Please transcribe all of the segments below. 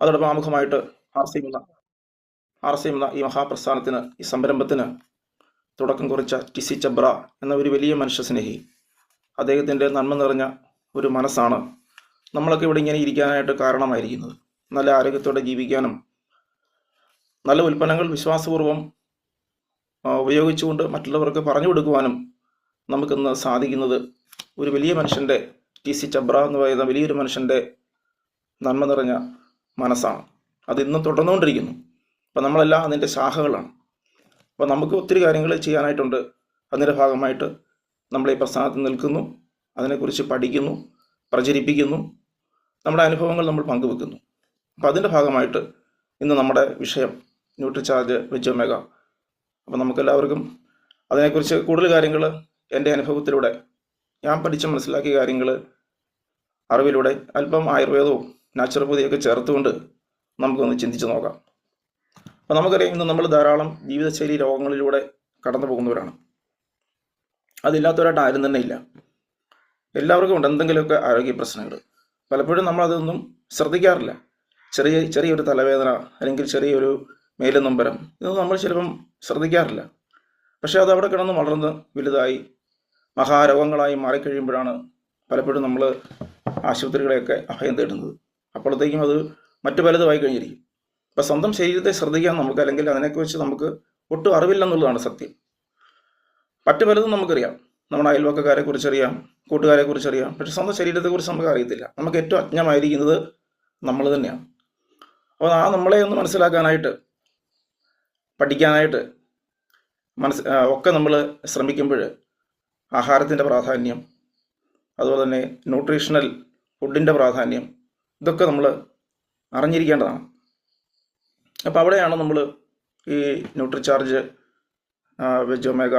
അതോടൊപ്പം ആമുഖമായിട്ട് R C എന്ന ഈ മഹാപ്രസ്ഥാനത്തിന്, ഈ സംരംഭത്തിന് തുടക്കം കുറിച്ച ടിസി ചബ്ര എന്ന ഒരു വലിയ മനുഷ്യസ്നേഹി, അദ്ദേഹത്തിൻ്റെ നന്മ നിറഞ്ഞ ഒരു മനസ്സാണ് നമ്മളൊക്കെ ഇവിടെ ഇങ്ങനെ ഇരിക്കാനായിട്ട് കാരണമായിരിക്കുന്നത്. നല്ല ആരോഗ്യത്തോടെ ജീവിക്കാനും നല്ല ഉൽപ്പന്നങ്ങൾ വിശ്വാസപൂർവ്വം ഉപയോഗിച്ചുകൊണ്ട് മറ്റുള്ളവർക്ക് പറഞ്ഞു കൊടുക്കുവാനും നമുക്കിന്ന് സാധിക്കുന്നത് ഒരു വലിയ മനുഷ്യൻ്റെ, ടിസി ചബ്ര എന്ന് പറയുന്ന വലിയൊരു മനുഷ്യൻ്റെ നന്മ നിറഞ്ഞ മനസ്സാണ്. അത് ഇന്നും തുടർന്നുകൊണ്ടിരിക്കുന്നു. അപ്പം നമ്മളെല്ലാം അതിൻ്റെ ശാഖകളാണ്. അപ്പോൾ നമുക്ക് ഒത്തിരി കാര്യങ്ങൾ ചെയ്യാനായിട്ടുണ്ട്. അതിൻ്റെ ഭാഗമായിട്ട് നമ്മൾ ഈ പ്രസ്ഥാനത്തിൽ നിൽക്കുന്നു, അതിനെക്കുറിച്ച് പഠിക്കുന്നു, പ്രചരിപ്പിക്കുന്നു, നമ്മുടെ അനുഭവങ്ങൾ നമ്മൾ പങ്കുവെക്കുന്നു. അപ്പോൾ അതിൻ്റെ ഭാഗമായിട്ട് ഇന്ന് നമ്മുടെ വിഷയം ന്യൂട്രിചാർജ് വെജ് ഒമേഗ. അപ്പോൾ നമുക്കെല്ലാവർക്കും അതിനെക്കുറിച്ച് കൂടുതൽ കാര്യങ്ങൾ എൻ്റെ അനുഭവത്തിലൂടെ, ഞാൻ പഠിച്ച് മനസ്സിലാക്കിയ കാര്യങ്ങൾ, അറിവിലൂടെ അല്പം ആയുർവേദവും നാച്ചുറോപ്പതിയൊക്കെ ചേർത്തുകൊണ്ട് നമുക്കൊന്ന് ചിന്തിച്ച് നോക്കാം. അപ്പോൾ നമുക്കറിയാം, ഇന്ന് നമ്മൾ ധാരാളം ജീവിതശൈലി രോഗങ്ങളിലൂടെ കടന്നു പോകുന്നവരാണ്. അതില്ലാത്തവരായിട്ട് ആരും തന്നെ ഇല്ല. എല്ലാവർക്കും ഉണ്ട് എന്തെങ്കിലുമൊക്കെ ആരോഗ്യ പ്രശ്നങ്ങൾ. പലപ്പോഴും നമ്മളതൊന്നും ശ്രദ്ധിക്കാറില്ല. ചെറിയൊരു തലവേദന അല്ലെങ്കിൽ ചെറിയൊരു മേലുനൊമ്പരം, ഇതൊന്നും നമ്മൾ ചിലപ്പം ശ്രദ്ധിക്കാറില്ല. പക്ഷേ അത് അവിടെ കിടന്ന് വളർന്ന് വലുതായി മഹാരോഗങ്ങളായി മാറിക്കഴിയുമ്പോഴാണ് പലപ്പോഴും നമ്മൾ ആശുപത്രികളെയൊക്കെ അഭയം തേടുന്നത്. അപ്പോഴത്തേക്കും അത് മറ്റു പലതുമായി കഴിഞ്ഞിരിക്കും. അപ്പം സ്വന്തം ശരീരത്തെ ശ്രദ്ധിക്കാൻ നമുക്ക്, അല്ലെങ്കിൽ അതിനെക്കുറിച്ച് നമുക്ക് ഒട്ടും അറിവില്ലെന്നുള്ളതാണ് സത്യം. മറ്റു പലതും നമുക്കറിയാം, നമ്മുടെ അയൽവക്കക്കാരെ കുറിച്ചറിയാം, കൂട്ടുകാരെ കുറിച്ചറിയാം. പക്ഷെ സ്വന്തം ശരീരത്തെക്കുറിച്ച് നമുക്ക് അറിയത്തില്ല. നമുക്ക് ഏറ്റവും അജ്ഞമായിരിക്കുന്നത് നമ്മൾ തന്നെയാണ്. അപ്പോൾ ആ നമ്മളെ ഒന്ന് മനസ്സിലാക്കാനായിട്ട്, പഠിക്കാനായിട്ട് ഒക്കെ നമ്മൾ ശ്രമിക്കുമ്പോൾ ആഹാരത്തിൻ്റെ പ്രാധാന്യം, അതുപോലെ തന്നെ ന്യൂട്രീഷണൽ ഫുഡിൻ്റെ പ്രാധാന്യം, ഇതൊക്കെ നമ്മൾ അറിഞ്ഞിരിക്കേണ്ടതാണ്. അപ്പോൾ അവിടെയാണ് നമ്മൾ ഈ ന്യൂട്രിചാർജ് വെജ് ഒമേഗ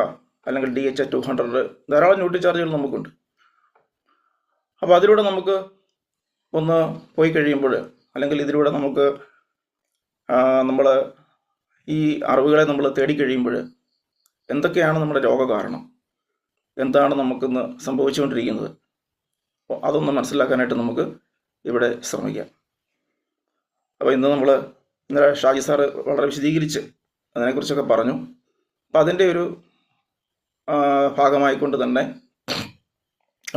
അല്ലെങ്കിൽ DHA 200, ധാരാളം ന്യൂട്രിചാർജുകൾ നമുക്കുണ്ട്. അപ്പോൾ അതിലൂടെ നമുക്ക് ഒന്ന് പോയി കഴിയുമ്പോൾ, അല്ലെങ്കിൽ ഇതിലൂടെ നമുക്ക് നമ്മൾ ഈ അറിവുകളെ നമ്മൾ തേടിക്കഴിയുമ്പോൾ എന്തൊക്കെയാണ് നമ്മുടെ രോഗകാരണം, എന്താണ് നമുക്കിന്ന് സംഭവിച്ചുകൊണ്ടിരിക്കുന്നത്, അപ്പോൾ അതൊന്ന് മനസ്സിലാക്കാനായിട്ട് നമുക്ക് ഇവിടെ ശ്രമിക്കാം. അപ്പോൾ ഇന്നലെ ഷാജി സാറ് വളരെ വിശദീകരിച്ച് അതിനെക്കുറിച്ചൊക്കെ പറഞ്ഞു. അപ്പം അതിൻ്റെ ഒരു ഭാഗമായിക്കൊണ്ട് തന്നെ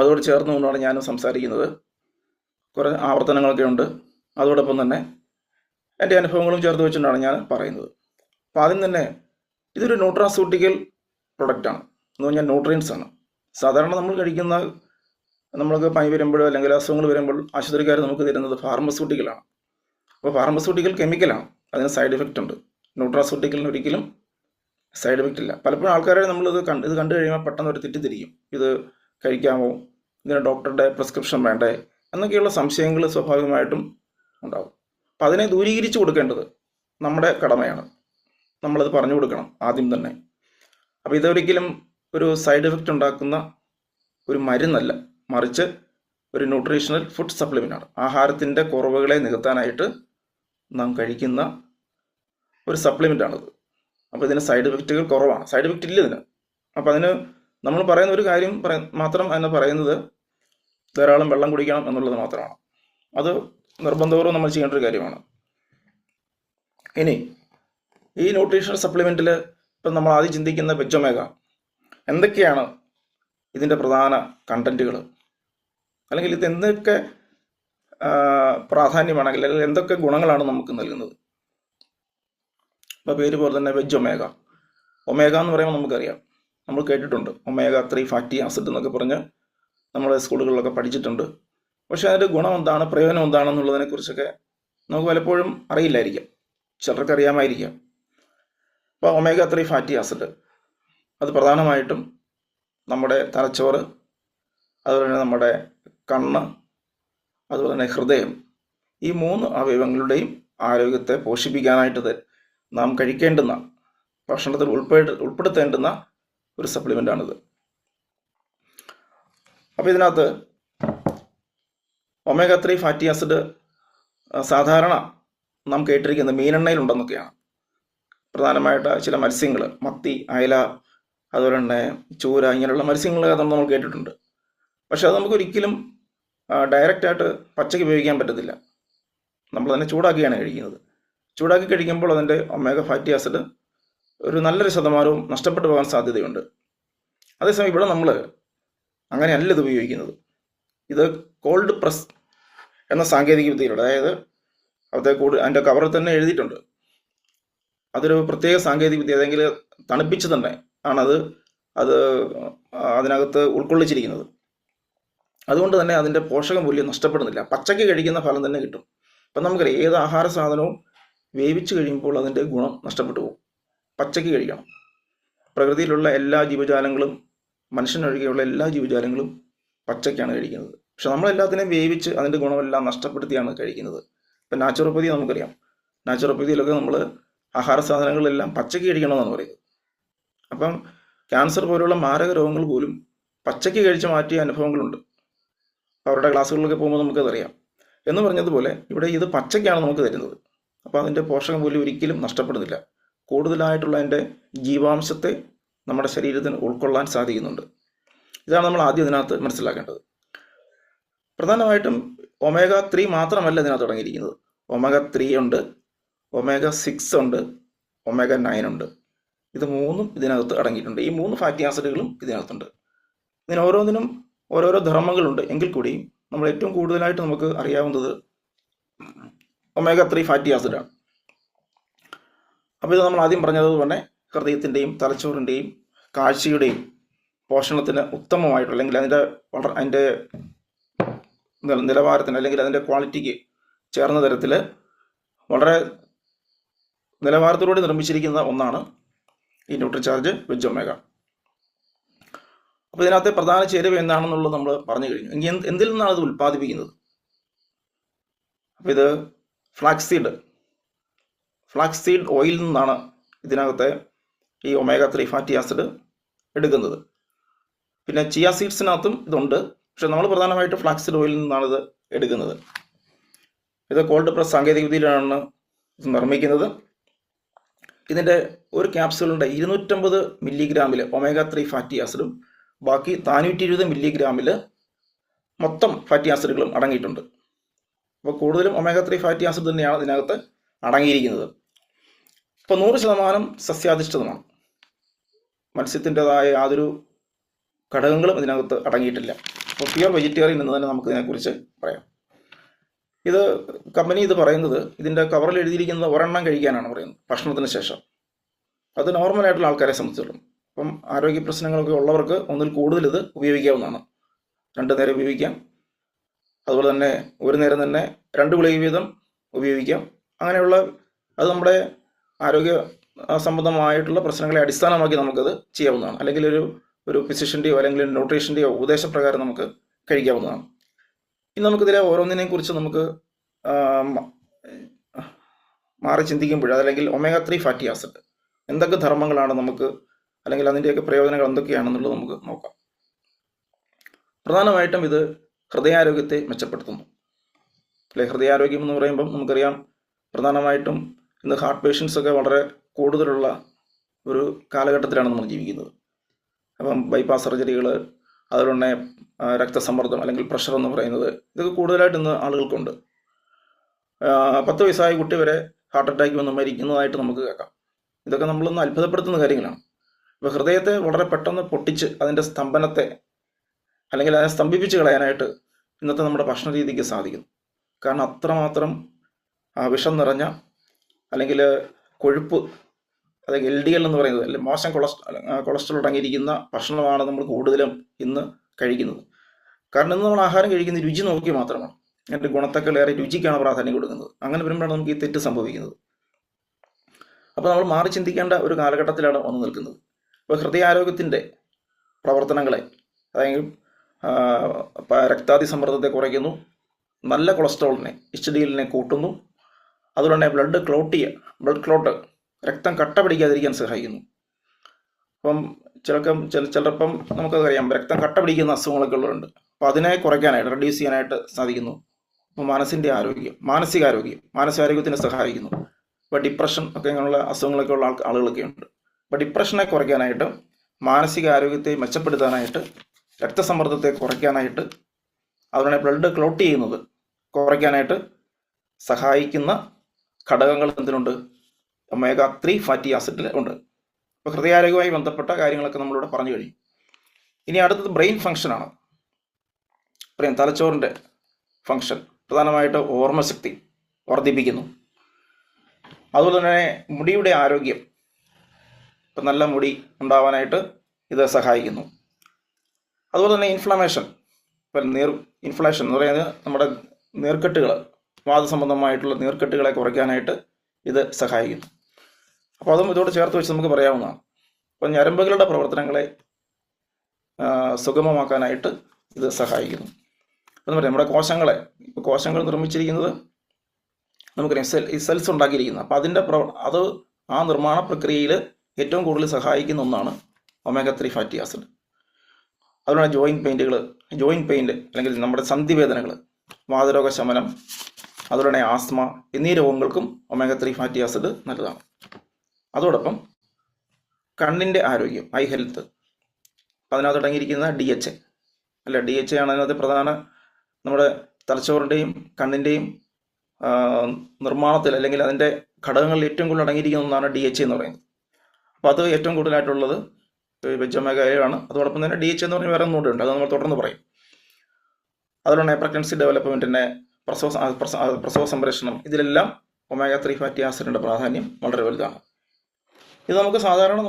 അതോട് ചേർന്നുകൊണ്ടാണ് ഞാനും സംസാരിക്കുന്നത്. കുറേ ആവർത്തനങ്ങളൊക്കെ ഉണ്ട്. അതോടൊപ്പം തന്നെ എൻ്റെ അനുഭവങ്ങളും ചേർത്ത് വെച്ചുകൊണ്ടാണ് ഞാൻ പറയുന്നത്. അപ്പോൾ ആദ്യം തന്നെ ഇതൊരു ന്യൂട്രാസ്യൂട്ടിക്കൽ പ്രൊഡക്റ്റാണ്. എന്ന് പറഞ്ഞാൽ ന്യൂട്രിയൻസ് ആണ്. സാധാരണ നമ്മൾ കഴിക്കുന്ന, നമ്മൾക്ക് പനി വരുമ്പോഴോ അല്ലെങ്കിൽ അസുഖങ്ങൾ വരുമ്പോൾ ആശുപത്രിക്കാർ നമുക്ക് തരുന്നത് ഫാർമസ്യൂട്ടിക്കലാണ്. അപ്പോൾ ഫാർമസ്യൂട്ടിക്കൽ കെമിക്കലാണ്, അതിന് സൈഡ് എഫക്റ്റ് ഉണ്ട്. ന്യൂട്രാസ്യൂട്ടിക്കലിന് ഒരിക്കലും സൈഡ് എഫക്റ്റ് ഇല്ല. പലപ്പോഴും ആൾക്കാരെ നമ്മളിത് കണ്ടു കഴിയുമ്പോൾ പെട്ടെന്ന് ഒരു തെറ്റിദ്ധരിക്കും, ഇത് കഴിക്കാമോ, ഇതിന് ഡോക്ടറുടെ പ്രിസ്ക്രിപ്ഷൻ വേണ്ടേ എന്നൊക്കെയുള്ള സംശയങ്ങൾ സ്വാഭാവികമായിട്ടും ഉണ്ടാകും. അപ്പം അതിനെ ദൂരീകരിച്ച് കൊടുക്കേണ്ടത് നമ്മുടെ കടമയാണ്. നമ്മളത് പറഞ്ഞു കൊടുക്കണം ആദ്യം തന്നെ. അപ്പോൾ ഇതൊരിക്കലും ഒരു സൈഡ് എഫക്റ്റ് ഉണ്ടാക്കുന്ന ഒരു മരുന്നല്ല, മറിച്ച് ഒരു ന്യൂട്രീഷണൽ ഫുഡ് സപ്ലിമെൻ്റാണ്. ആഹാരത്തിൻ്റെ കുറവുകളെ നികത്താനായിട്ട് നാം കഴിക്കുന്ന ഒരു സപ്ലിമെൻ്റാണിത്. അപ്പോൾ ഇതിന് സൈഡ് എഫക്റ്റുകൾ കുറവാണ്, സൈഡ് എഫക്റ്റ് ഇല്ല ഇതിന്. അപ്പോൾ അതിന് നമ്മൾ പറയുന്ന ഒരു കാര്യം മാത്രം എന്ന് പറയുന്നത് ധാരാളം വെള്ളം കുടിക്കണം എന്നുള്ളത് മാത്രമാണ്. അത് നിർബന്ധപൂർവ്വം നമ്മൾ ചെയ്യേണ്ട ഒരു കാര്യമാണ്. ഇനി ഈ ന്യൂട്രീഷണൽ സപ്ലിമെൻറ്റിൽ ഇപ്പം നമ്മൾ ആദ്യം ചിന്തിക്കുന്ന വെജ് ഒമേഗ, എന്തൊക്കെയാണ് ഇതിൻ്റെ പ്രധാന കണ്ടൻറ്റുകൾ, അല്ലെങ്കിൽ ഇത് എന്തൊക്കെ പ്രാധാന്യമാണെങ്കിൽ, അല്ലെങ്കിൽ എന്തൊക്കെ ഗുണങ്ങളാണ് നമുക്ക് നൽകുന്നത്. ഇപ്പോൾ പേര് പോലെ തന്നെ വെജ് ഒമേഗ. ഒമേഗ എന്ന് പറയുമ്പോൾ നമുക്കറിയാം, നമ്മൾ കേട്ടിട്ടുണ്ട്, ഒമേഗ 3 ഫാറ്റി ആസിഡ് എന്നൊക്കെ പറഞ്ഞ് നമ്മൾ സ്കൂളുകളിലൊക്കെ പഠിച്ചിട്ടുണ്ട്. പക്ഷേ അതിൻ്റെ ഗുണം എന്താണ്, പ്രയോജനം എന്താണെന്നുള്ളതിനെക്കുറിച്ചൊക്കെ നമുക്ക് പലപ്പോഴും അറിയില്ലായിരിക്കാം, ചിലർക്ക് അറിയാമായിരിക്കാം. അപ്പോൾ ഒമേഗ 3 ഫാറ്റി ആസിഡ് അത് പ്രധാനമായിട്ടും നമ്മുടെ തലച്ചോറ്, അതുപോലെ തന്നെ നമ്മുടെ കണ്ണ്, അതുപോലെ തന്നെ ഹൃദയം, ഈ 3 അവയവങ്ങളുടെയും ആരോഗ്യത്തെ പോഷിപ്പിക്കാനായിട്ട് നാം കഴിക്കേണ്ടുന്ന, ഭക്ഷണത്തിൽ ഉൾപ്പെടുത്തേണ്ടുന്ന ഒരു സപ്ലിമെൻ്റാണിത്. അപ്പോൾ ഇതിനകത്ത് ഒമേഗ 3 ഫാറ്റി ആസിഡ് സാധാരണ നാം കേട്ടിരിക്കുന്നത് മീനെണ്ണയിലുണ്ടെന്നൊക്കെയാണ്. പ്രധാനമായിട്ട് ചില മത്സ്യങ്ങൾ, മത്തി, അയല, അതുപോലെ തന്നെ ചൂര, ഇങ്ങനെയുള്ള മത്സ്യങ്ങൾ നമ്മൾ കേട്ടിട്ടുണ്ട്. പക്ഷെ അത് നമുക്കൊരിക്കലും ഡയറക്റ്റായിട്ട് പച്ചയ്ക്ക് ഉപയോഗിക്കാൻ പറ്റത്തില്ല. നമ്മൾ തന്നെ ചൂടാക്കിയാണ് കഴിക്കുന്നത്. ചൂടാക്കി കഴിക്കുമ്പോൾ അതിൻ്റെ ഒമേഗ ഫാറ്റി ആസിഡ് ഒരു നല്ലൊരു ശതമാനവും നഷ്ടപ്പെട്ടു പോകാൻ സാധ്യതയുണ്ട്. അതേസമയം ഇവിടെ നമ്മൾ അങ്ങനെയല്ല ഇത് ഉപയോഗിക്കുന്നത്. ഇത് കോൾഡ് പ്രസ് എന്ന സാങ്കേതിക വിദ്യയിലൂടെ, അതായത് അതിൻ്റെ കവറിൽ തന്നെ എഴുതിയിട്ടുണ്ട്, അതൊരു പ്രത്യേക സാങ്കേതിക വിദ്യ, അല്ലെങ്കിൽ തണുപ്പിച്ച് തന്നെ ആണത് അതിനകത്ത് ഉൾക്കൊള്ളിച്ചിരിക്കുന്നത്. അതുകൊണ്ട് തന്നെ അതിൻ്റെ പോഷകമൂല്യം നഷ്ടപ്പെടുന്നില്ല. പച്ചയ്ക്ക് കഴിക്കുന്ന ഫലം തന്നെ കിട്ടും. അപ്പം നമുക്കറിയാം, ഏത് ആഹാര സാധനവും വേവിച്ച് കഴിയുമ്പോൾ അതിൻ്റെ ഗുണം നഷ്ടപ്പെട്ടു പോകും. പച്ചയ്ക്ക് കഴിക്കണം. പ്രകൃതിയിലുള്ള എല്ലാ ജീവജാലങ്ങളും, മനുഷ്യനൊഴികെയുള്ള എല്ലാ ജീവജാലങ്ങളും പച്ചയ്ക്കാണ് കഴിക്കുന്നത്. പക്ഷെ നമ്മളെല്ലാത്തിനെയും വേവിച്ച് അതിൻ്റെ ഗുണമെല്ലാം നഷ്ടപ്പെടുത്തിയാണ് കഴിക്കുന്നത്. ഇപ്പം നാച്ചുറോപ്പതി നമുക്കറിയാം. നാച്ചുറോപ്പതിയിലൊക്കെ നമ്മൾ ആഹാര സാധനങ്ങളെല്ലാം പച്ചയ്ക്ക് കഴിക്കണമെന്നാണ് പറയുന്നത്. അപ്പം ക്യാൻസർ പോലുള്ള മാരക രോഗങ്ങൾ പോലും പച്ചയ്ക്ക് കഴിച്ച് മാറ്റിയ അനുഭവങ്ങളുണ്ട്. അവരുടെ ക്ലാസ്സുകളിലൊക്കെ പോകുമ്പോൾ നമുക്കതറിയാം. എന്ന് പറഞ്ഞതുപോലെ ഇവിടെ ഇത് പച്ചയ്ക്കാണ് നമുക്ക് തരുന്നത്. അപ്പോൾ അതിൻ്റെ പോഷകമൂല്യം ഒരിക്കലും നഷ്ടപ്പെടുന്നില്ല. കൂടുതലായിട്ടുള്ള അതിൻ്റെ ജീവാംശത്തെ നമ്മുടെ ശരീരത്തിന് ഉൾക്കൊള്ളാൻ സാധിക്കുന്നുണ്ട്. ഇതാണ് നമ്മൾ ആദ്യം ഇതിനകത്ത് മനസ്സിലാക്കേണ്ടത്. പ്രധാനമായിട്ടും ഒമേഗ 3 മാത്രമല്ല ഇതിനകത്ത് അടങ്ങിയിരിക്കുന്നത്. ഒമേഗ 3 ഉണ്ട്, ഒമേഗ 6 ഉണ്ട്, ഒമേഗ 9 ഉണ്ട്. ഇത് മൂന്നും ഇതിനകത്ത് അടങ്ങിയിട്ടുണ്ട്. ഈ 3 ഫാറ്റി ആസിഡുകളും ഇതിനകത്തുണ്ട്. ഇതിന് ഓരോന്നിനും ഓരോരോ ധർമ്മങ്ങളുണ്ട്. എങ്കിൽ കൂടിയും നമ്മൾ ഏറ്റവും കൂടുതലായിട്ട് നമുക്ക് അറിയാവുന്നത് ഒമേഗ 3 ഫാറ്റി ആസിഡാണ്. അപ്പോൾ ഇത് നമ്മൾ ആദ്യം പറഞ്ഞതുപോലെ ഹൃദയത്തിൻ്റെയും തലച്ചോറിൻ്റെയും കാഴ്ചയുടെയും പോഷണത്തിന് ഉത്തമമായിട്ടുള്ള, അല്ലെങ്കിൽ അതിൻ്റെ നിലവാരത്തിന്, അല്ലെങ്കിൽ അതിൻ്റെ ക്വാളിറ്റിക്ക് ചേർന്ന തരത്തിൽ വളരെ നിലവാരത്തോടുകൂടി നിർമ്മിച്ചിരിക്കുന്ന ഒന്നാണ് ഈ ന്യൂട്രിചാർജ് വെജ് ഒമേഗ. അപ്പോൾ ഇതിനകത്തെ പ്രധാന ചേരുവ എന്താണെന്നുള്ളത് നമ്മൾ പറഞ്ഞു കഴിഞ്ഞു. എങ്കിൽ എന്തിൽ നിന്നാണ് ഇത് ഉൽപ്പാദിപ്പിക്കുന്നത്? അപ്പോൾ ഇത് ഫ്ലാക്സ് സീഡ് ഓയിലിൽ നിന്നാണ് ഇതിനകത്തെ ഈ ഒമേഗ 3 ഫാറ്റി ആസിഡ് എടുക്കുന്നത്. പിന്നെ ചിയ സീഡ്സിനകത്തും ഇതുണ്ട്, പക്ഷെ നമ്മൾ പ്രധാനമായിട്ട് ഫ്ലാക്സ് സീഡ് ഓയിലിൽ നിന്നാണ് ഇത് എടുക്കുന്നത്. ഇത് കോൾഡ് പ്രസ് സാങ്കേതിക വിദ്യയിലാണ് ഇത് നിർമ്മിക്കുന്നത്. ഇതിൻ്റെ ഒരു ക്യാപ്സ്യൂളിൻ്റെ 250 മില്ലിഗ്രാമിൽ ഒമേഗ 3 ഫാറ്റി ആസിഡും ബാക്കി 420 മില്ലിഗ്രാമിൽ മൊത്തം ഫാറ്റി ആസിഡുകളും അടങ്ങിയിട്ടുണ്ട്. അപ്പോൾ കൂടുതലും ഒമേഗ 3 ഫാറ്റി ആസിഡ് തന്നെയാണ് ഇതിനകത്ത് അടങ്ങിയിരിക്കുന്നത്. ഇപ്പോൾ 100% സസ്യാധിഷ്ഠിതമാണ്. മത്സ്യത്തിൻ്റെതായ യാതൊരു ഘടകങ്ങളും ഇതിനകത്ത് അടങ്ങിയിട്ടില്ല. അപ്പോൾ പ്യുവർ വെജിറ്റേറിയൻ എന്ന് തന്നെ നമുക്ക് ഇതിനെക്കുറിച്ച് പറയാം. ഇത് കമ്പനി ഇത് പറയുന്നത്, ഇതിൻ്റെ കവറിൽ എഴുതിയിരിക്കുന്നത് ഒരെണ്ണം കഴിക്കാനാണ് പറയുന്നത് ഭക്ഷണത്തിന് ശേഷം. അത് നോർമലായിട്ടുള്ള ആൾക്കാരെ സംബന്ധിച്ചിടത്തോളം. അപ്പം ആരോഗ്യ പ്രശ്നങ്ങളൊക്കെ ഉള്ളവർക്ക് ഒന്നിൽ കൂടുതൽ ഇത് ഉപയോഗിക്കാവുന്നതാണ്. 2 നേരം ഉപയോഗിക്കാം. അതുപോലെ തന്നെ ഒരു നേരം തന്നെ 2 ഗുളിക വീതം ഉപയോഗിക്കാം. അങ്ങനെയുള്ള അത് നമ്മുടെ ആരോഗ്യ സംബന്ധമായിട്ടുള്ള പ്രശ്നങ്ങളെ അടിസ്ഥാനമാക്കി നമുക്കത് ചെയ്യാവുന്നതാണ്. അല്ലെങ്കിൽ ഒരു ഫിസിഷ്യൻ്റെയോ അല്ലെങ്കിൽ ന്യൂട്രീഷൻ്റെയോ ഉപദേശപ്രകാരം നമുക്ക് കഴിക്കാവുന്നതാണ്. ഇനി നമുക്കിതിലെ ഓരോന്നിനെയും കുറിച്ച് നമുക്ക് മാറി ചിന്തിക്കുമ്പോൾ, അല്ലെങ്കിൽ ഒമേഗ 3 ഫാറ്റി ആസിഡ് എന്തൊക്കെ ധർമ്മങ്ങളാണ് നമുക്ക്, അല്ലെങ്കിൽ അതിൻ്റെയൊക്കെ പ്രയോജനങ്ങൾ എന്തൊക്കെയാണെന്നുള്ളത് നമുക്ക് നോക്കാം. പ്രധാനമായിട്ടും ഇത് ഹൃദയാരോഗ്യത്തെ മെച്ചപ്പെടുത്തുന്നു. അല്ലെ, ഹൃദയാരോഗ്യം എന്ന് പറയുമ്പം നമുക്കറിയാം, പ്രധാനമായിട്ടും ഇന്ന് ഹാർട്ട് പേഷ്യൻസ് ഒക്കെ വളരെ കൂടുതലുള്ള ഒരു കാലഘട്ടത്തിലാണ് നമ്മൾ ജീവിക്കുന്നത്. അപ്പം ബൈപ്പാസ് സർജറികൾ, അതുപോലെ തന്നെ രക്തസമ്മർദ്ദം അല്ലെങ്കിൽ പ്രഷർ എന്ന് പറയുന്നത്, ഇതൊക്കെ കൂടുതലായിട്ട് ഇന്ന് ആളുകൾക്കുണ്ട്. 10 വയസ്സായ കുട്ടി വരെ ഹാർട്ട് അറ്റാക്ക് വന്ന് മരിക്കുന്നതായിട്ട് നമുക്ക് കേൾക്കാം. ഇതൊക്കെ നമ്മളൊന്ന് അത്ഭുതപ്പെടുത്തുന്ന കാര്യങ്ങളാണ്. ഇപ്പോൾ ഹൃദയത്തെ വളരെ പെട്ടെന്ന് പൊട്ടിച്ച് അതിൻ്റെ സ്തംഭനത്തെ, അല്ലെങ്കിൽ അതിനെ സ്തംഭിപ്പിച്ച് കളയാനായിട്ട് ഇന്നത്തെ നമ്മുടെ ഭക്ഷണ രീതിക്ക് സാധിക്കുന്നു. കാരണം അത്രമാത്രം വിഷം നിറഞ്ഞ, അല്ലെങ്കിൽ കൊഴുപ്പ്, അതായത് LDL എന്ന് പറയുന്നത്, അല്ലെങ്കിൽ മോശം കൊളസ്ട്രോൾ അടങ്ങിയിരിക്കുന്ന ഭക്ഷണമാണ് നമ്മൾ കൂടുതലും ഇന്ന് കഴിക്കുന്നത്. കാരണം ഇന്ന് നമ്മൾ ആഹാരം കഴിക്കുന്നത് രുചി നോക്കി മാത്രമാണ്. അതിൻ്റെ ഗുണത്തേക്കാളേറെ രുചിക്കാണ് പ്രാധാന്യം കൊടുക്കുന്നത്. അങ്ങനെ വരുമ്പോഴാണ് നമുക്ക് ഈ തെറ്റ് സംഭവിക്കുന്നത്. അപ്പോൾ നമ്മൾ മാറി ചിന്തിക്കേണ്ട ഒരു കാലഘട്ടത്തിലാണ് വന്നു നിൽക്കുന്നത്. ഇപ്പോൾ ഹൃദയാരോഗ്യത്തിൻ്റെ പ്രവർത്തനങ്ങളെ, അതായത് രക്താതി സമ്മർദ്ദത്തെ കുറയ്ക്കുന്നു, നല്ല കൊളസ്ട്രോളിനെ HDL കൂട്ടുന്നു, അതുപോലെ തന്നെ ബ്ലഡ് ക്ലോട്ട്, രക്തം കട്ട പിടിക്കാതിരിക്കാൻ സഹായിക്കുന്നു. അപ്പം ചിലപ്പം നമുക്കറിയാം, രക്തം കട്ട പിടിക്കുന്ന അസുഖങ്ങളൊക്കെ ഉള്ളവരുണ്ട്. അപ്പോൾ അതിനെ കുറയ്ക്കാനായിട്ട്, റെഡ്യൂസ് ചെയ്യാനായിട്ട് സാധിക്കുന്നു. അപ്പോൾ മാനസികാരോഗ്യത്തിന് സഹായിക്കുന്നു. ഇപ്പോൾ ഡിപ്രഷൻ ഒക്കെ ഇങ്ങനെയുള്ള അസുഖങ്ങളൊക്കെ ഉള്ള ആളുകളൊക്കെ ഉണ്ട്. അപ്പോൾ ഡിപ്രഷനെ കുറയ്ക്കാനായിട്ട്, മാനസികാരോഗ്യത്തെ മെച്ചപ്പെടുത്താനായിട്ട്, രക്തസമ്മർദ്ദത്തെ കുറയ്ക്കാനായിട്ട്, അതുപോലെ ബ്ലഡ് ക്ലോട്ട് ചെയ്യുന്നത് കുറയ്ക്കാനായിട്ട് സഹായിക്കുന്ന ഘടകങ്ങൾ എന്തിനുണ്ട്? ഒമേഗ 3 ഫാറ്റി ആസിഡിൽ ഉണ്ട്. അപ്പോൾ ഹൃദയാരോഗ്യവുമായി ബന്ധപ്പെട്ട കാര്യങ്ങളൊക്കെ നമ്മളിവിടെ പറഞ്ഞു കഴിഞ്ഞു. ഇനി അടുത്തത് ബ്രെയിൻ ഫംഗ്ഷനാണ്. തലച്ചോറിൻ്റെ ഫംഗ്ഷൻ പ്രധാനമായിട്ട് ഓർമ്മശക്തി വർദ്ധിപ്പിക്കുന്നു. അതുപോലെ തന്നെ മുടിയുടെ ആരോഗ്യം, ഇപ്പം നല്ല മുടി ഉണ്ടാവാനായിട്ട് ഇത് സഹായിക്കുന്നു. അതുപോലെ തന്നെ ഇൻഫ്ലമേഷൻ, ഇൻഫ്ലമേഷൻ എന്ന് പറയുന്നത് നമ്മുടെ നീർക്കെട്ടുകൾ, വാദസംബന്ധമായിട്ടുള്ള നീർക്കെട്ടുകളെ കുറയ്ക്കാനായിട്ട് ഇത് സഹായിക്കുന്നു. അപ്പോൾ അതും ഇതോട് ചേർത്ത് വെച്ച് നമുക്ക് പറയാവുന്നതാണ്. അപ്പോൾ ഞരമ്പുകളുടെ പ്രവർത്തനങ്ങളെ സുഗമമാക്കാനായിട്ട് ഇത് സഹായിക്കുന്നു. എന്ന് പറയാം, നമ്മുടെ കോശങ്ങൾ നിർമ്മിച്ചിരിക്കുന്നത് നമുക്കറിയാം, സെൽസ് ഉണ്ടാക്കിയിരിക്കുന്നത്. അപ്പോൾ അത് ആ നിർമ്മാണ പ്രക്രിയയിൽ ഏറ്റവും കൂടുതൽ സഹായിക്കുന്ന ഒന്നാണ് ഒമേഗ 3 ഫാറ്റി ആസിഡ്. അതുപോലെ ജോയിൻറ്റ് പെയിൻറ്റ് അല്ലെങ്കിൽ നമ്മുടെ സന്ധിവേദനകൾ, വാതരോഗ ശമനം, അതുപോലെ ആസ്മ എന്നീ രോഗങ്ങൾക്കും ഒമേഗ 3 ഫാറ്റി ആസിഡ് നല്ലതാണ്. അതോടൊപ്പം കണ്ണിൻ്റെ ആരോഗ്യം, ഐ ഹെൽത്ത്, അതിനകത്ത് അടങ്ങിയിരിക്കുന്ന DHA ആണ് അതിനകത്ത് പ്രധാന നമ്മുടെ തലച്ചോറിൻ്റെയും കണ്ണിൻ്റെയും നിർമ്മാണത്തിൽ അല്ലെങ്കിൽ അതിൻ്റെ ഘടകങ്ങളിൽ ഏറ്റവും കൂടുതൽ അടങ്ങിയിരിക്കുന്ന ഒന്നാണ് DHA എന്ന് പറയുന്നത്. അപ്പോൾ അത് ഏറ്റവും കൂടുതലായിട്ടുള്ളത് വെജ് ഒമേഗ 7 ആണ്. അതോടൊപ്പം തന്നെ DHA എന്ന് പറഞ്ഞാൽ വേറെ ഒന്നുകൂടെ ഉണ്ട്, അത് നമ്മൾ തുടർന്ന് പറയും. അതുപോലെ പ്രഗ്നൻസി ഡെവലപ്മെൻറ്റിൻ്റെ പ്രസവ സംരക്ഷണം, ഇതിലെല്ലാം ഒമേഗ 3 ഫാറ്റി ആസിഡിൻ്റെ പ്രാധാന്യം വളരെ വലുതാണ്. ഇത് നമുക്ക് സാധാരണ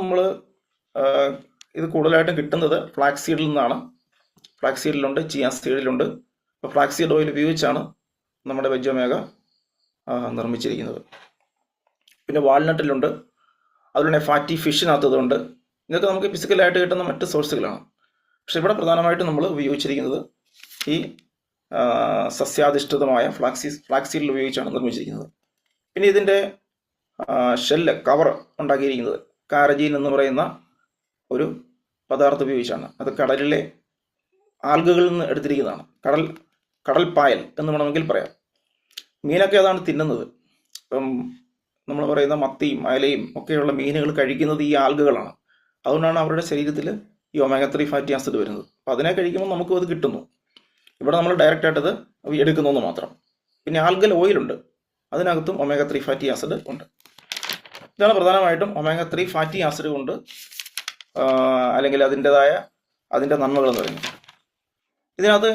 ഇത് കൂടുതലായിട്ടും കിട്ടുന്നത് ഫ്ലാക്സ് സീഡിൽ നിന്നാണ്. ഫ്ലാക്സ് സീഡിലുണ്ട്, ചിയ സീഡിലുണ്ട്. അപ്പോൾ ഫ്ലാക്സ് സീഡ് ഓയിൽ ഉപയോഗിച്ചാണ് നമ്മുടെ വെജ് ഒമേഗ നിർമ്മിച്ചിരിക്കുന്നത്. പിന്നെ വാൾനട്ടിലുണ്ട്, അതുപോലെ ഫാറ്റി ഫിഷിനകത്തതുണ്ട്. ഇതൊക്കെ നമുക്ക് ഫിസിക്കലായിട്ട് കിട്ടുന്ന മറ്റ് സോഴ്സുകളാണ്. പക്ഷെ ഇവിടെ പ്രധാനമായിട്ടും നമ്മൾ ഉപയോഗിച്ചിരിക്കുന്നത് ഈ സസ്യാധിഷ്ഠിതമായ ഫ്ലാക്സ് സീഡിൽ ഉപയോഗിച്ചാണ് നിർമ്മിച്ചിരിക്കുന്നത്. പിന്നെ ഇതിൻ്റെ കവർ ഉണ്ടാക്കിയിരിക്കുന്നത് കാരജീൻ എന്ന് പറയുന്ന ഒരു പദാർത്ഥം ഉപയോഗിച്ചാണ്. അത് കടലിലെ ആൽഗകളിൽ നിന്ന് എടുത്തിരിക്കുന്നതാണ്. കടൽ പായൽ എന്ന് വേണമെങ്കിൽ പറയാം. മീനൊക്കെ അതാണ് തിന്നുന്നത്. ഇപ്പം നമ്മൾ പറയുന്ന മത്തിയും അയലയും ഒക്കെയുള്ള മീനുകൾ കഴിക്കുന്നത് ഈ ആൽഗകളാണ്. അതുകൊണ്ടാണ് അവരുടെ ശരീരത്തിൽ ഈ ഒമേഗ 3 ഫാറ്റി ആസിഡ് വരുന്നത്. അപ്പോൾ അതിനെ കഴിക്കുമ്പോൾ നമുക്കും അത് കിട്ടുന്നു. ഇവിടെ നമ്മൾ ഡയറക്റ്റായിട്ടത് എടുക്കുന്നു മാത്രം. പിന്നെ ആൽഗൽ ഓയിലുണ്ട്, അതിനകത്തും ഒമേഗ 3 ഫാറ്റി ആസിഡ് ഉണ്ട്. ഇതാണ് പ്രധാനമായിട്ടും ഒമേഗ 3 ഫാറ്റി ആസിഡ് കൊണ്ട് അല്ലെങ്കിൽ അതിൻ്റെ നന്മകൾ എന്ന് പറയുന്നത്. ഇതിനകത്ത്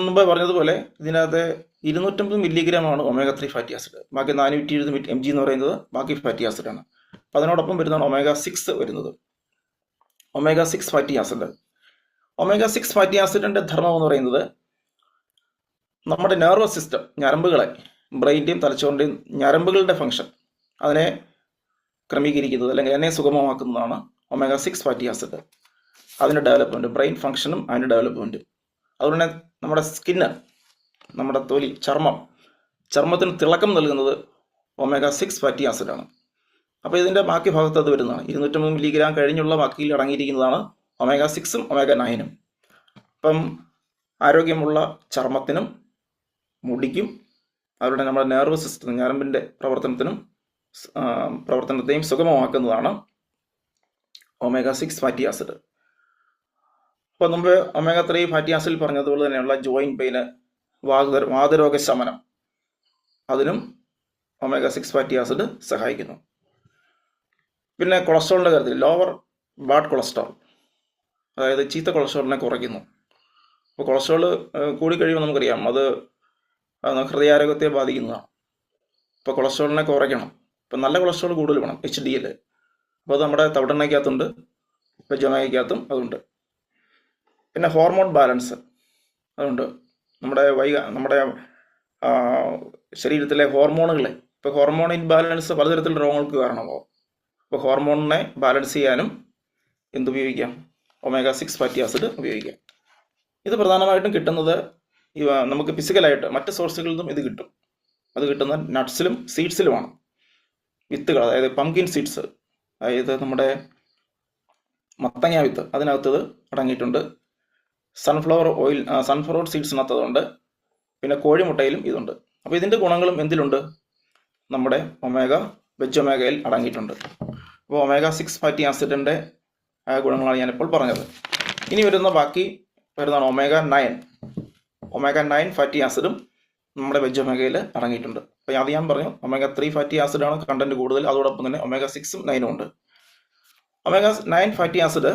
മുമ്പ് പറഞ്ഞതുപോലെ ഇതിനകത്ത് 250 മില്ലിഗ്രാമാണ് ഒമേഗ 3 ഫാറ്റി ആസിഡ്. ബാക്കി 420 mg എന്ന് പറയുന്നത് ബാക്കി ഫാറ്റി ആസിഡാണ്. അപ്പോൾ അതിനോടൊപ്പം വരുന്നതാണ് ഒമേഗ 6 വരുന്നത്. Omega 6 fatty acid. Omega 6 fatty ആസിഡിൻ്റെ ധർമ്മം എന്ന് പറയുന്നത് നമ്മുടെ നെർവസ് സിസ്റ്റം, ഞരമ്പുകളെ, ബ്രെയിൻ്റെയും തലച്ചോറിൻ്റെയും ഞരമ്പുകളുടെ ഫംഗ്ഷൻ, അതിനെ ക്രമീകരിക്കുന്നത് അല്ലെങ്കിൽ അതിനെ സുഗമമാക്കുന്നതാണ് ഒമേഗ 6 ഫാറ്റി ആസിഡ്. അതിൻ്റെ ഡെവലപ്മെൻറ്റ്, ബ്രെയിൻ ഫംഗ്ഷനും അതിൻ്റെ ഡെവലപ്മെൻറ്റും. അതുകൊണ്ട് നമ്മുടെ സ്കിന്ന്, നമ്മുടെ തൊലി, ചർമ്മത്തിന് തിളക്കം നൽകുന്നത് ഒമേഗ 6 ഫാറ്റി ആസിഡാണ്. അപ്പോൾ ഇതിൻ്റെ ബാക്കി ഭാഗത്ത് അത് വരുന്നതാണ്. 250 മില്ലിഗ്രാം കഴിഞ്ഞുള്ള ബാക്കിയിൽ അടങ്ങിയിരിക്കുന്നതാണ് ഒമേഗ 6ഉം ഒമേഗ 9ഉം. അപ്പം ആരോഗ്യമുള്ള ചർമ്മത്തിനും മുടിക്കും അവരുടെ നമ്മുടെ നെർവസ് സിസ്റ്റം, ഞരമ്പിൻ്റെ പ്രവർത്തനത്തെയും സുഗമമാക്കുന്നതാണ് ഒമേഗ 6 ഫാറ്റി ആസിഡ്. അപ്പോൾ മുമ്പ് ഒമേഗ 3 ഫാറ്റി ആസിഡിൽ പറഞ്ഞതുപോലെ തന്നെയുള്ള ജോയിൻറ്റ് പെയിന്, വാതരോഗ ശമനം, അതിനും ഒമേഗ 6 ഫാറ്റി ആസിഡ് സഹായിക്കുന്നു. പിന്നെ കൊളസ്ട്രോളിൻ്റെ കാര്യത്തിൽ ലോവർ ബാഡ് കൊളസ്ട്രോൾ, അതായത് ചീത്ത കൊളസ്ട്രോളിനെ കുറയ്ക്കുന്നു. അപ്പോൾ കൊളസ്ട്രോൾ കൂടിക്കഴിയുമ്പോൾ നമുക്കറിയാം അത് ഹൃദയാരോഗ്യത്തെ ബാധിക്കുന്നതാണ്. ഇപ്പോൾ കൊളസ്ട്രോളിനെ കുറയ്ക്കണം. ഇപ്പം നല്ല കൊളസ്ട്രോൾ കൂടുതൽ വേണം, HDL. അപ്പോൾ അത് നമ്മുടെ തവിടെണ്ണയ്ക്കകത്തുണ്ട്, വെജ് ഒമേഗയ്ക്കകത്തും അതുണ്ട്. പിന്നെ ഹോർമോൺ ബാലൻസ് അതുണ്ട്. നമ്മുടെ ശരീരത്തിലെ ഹോർമോണുകളെ, ഇപ്പോൾ ഹോർമോൺ ഇൻബാലൻസ് പലതരത്തിലുള്ള രോഗങ്ങൾക്ക് കാരണമാകും. അപ്പോൾ ഹോർമോണിനെ ബാലൻസ് ചെയ്യാനും എന്തുപയോഗിക്കാം? ഒമേഗ 6 ഫാറ്റി ആസിഡ് ഉപയോഗിക്കാം. ഇത് പ്രധാനമായിട്ടും കിട്ടുന്നത് നമുക്ക് ഫിസിക്കലായിട്ട് മറ്റ് സോഴ്സുകളിൽ നിന്നും ഇത് കിട്ടും. അത് കിട്ടുന്നത് നട്ട്സിലും സീഡ്സിലുമാണ്. വിത്തുകൾ, അതായത് പംകിൻ സീഡ്സ്, അതായത് നമ്മുടെ മത്തങ്ങ വിത്ത്, അതിനകത്തത് അടങ്ങിയിട്ടുണ്ട്. സൺഫ്ലവർ സീഡ്സിനകത്തതുണ്ട്. പിന്നെ കോഴിമുട്ടയിലും ഇതുണ്ട്. അപ്പോൾ ഇതിൻ്റെ ഗുണങ്ങളും എന്തിലുണ്ട്? നമ്മുടെ വെജ് ഒമേഗയിൽ അടങ്ങിയിട്ടുണ്ട്. അപ്പോൾ ഒമേഗ 6 ഫാറ്റി ആസിഡിൻ്റെ ഗുണങ്ങളാണ് ഞാനിപ്പോൾ പറഞ്ഞത്. ഇനി വരുന്നതാണ് ഒമേഗ 9 ഫാറ്റി ആസിഡും നമ്മുടെ വെജ് ഒമേഗയിൽ അടങ്ങിയിട്ടുണ്ട്. അപ്പോൾ അത് ഞാൻ പറഞ്ഞു omega-3 ഫാറ്റി ആസിഡാണ് കണ്ടന്റ് കൂടുതൽ. അതോടൊപ്പം തന്നെ omega-6ഉം 9ഉം ഉണ്ട്. omega-9 ഫാറ്റി ആസിഡ്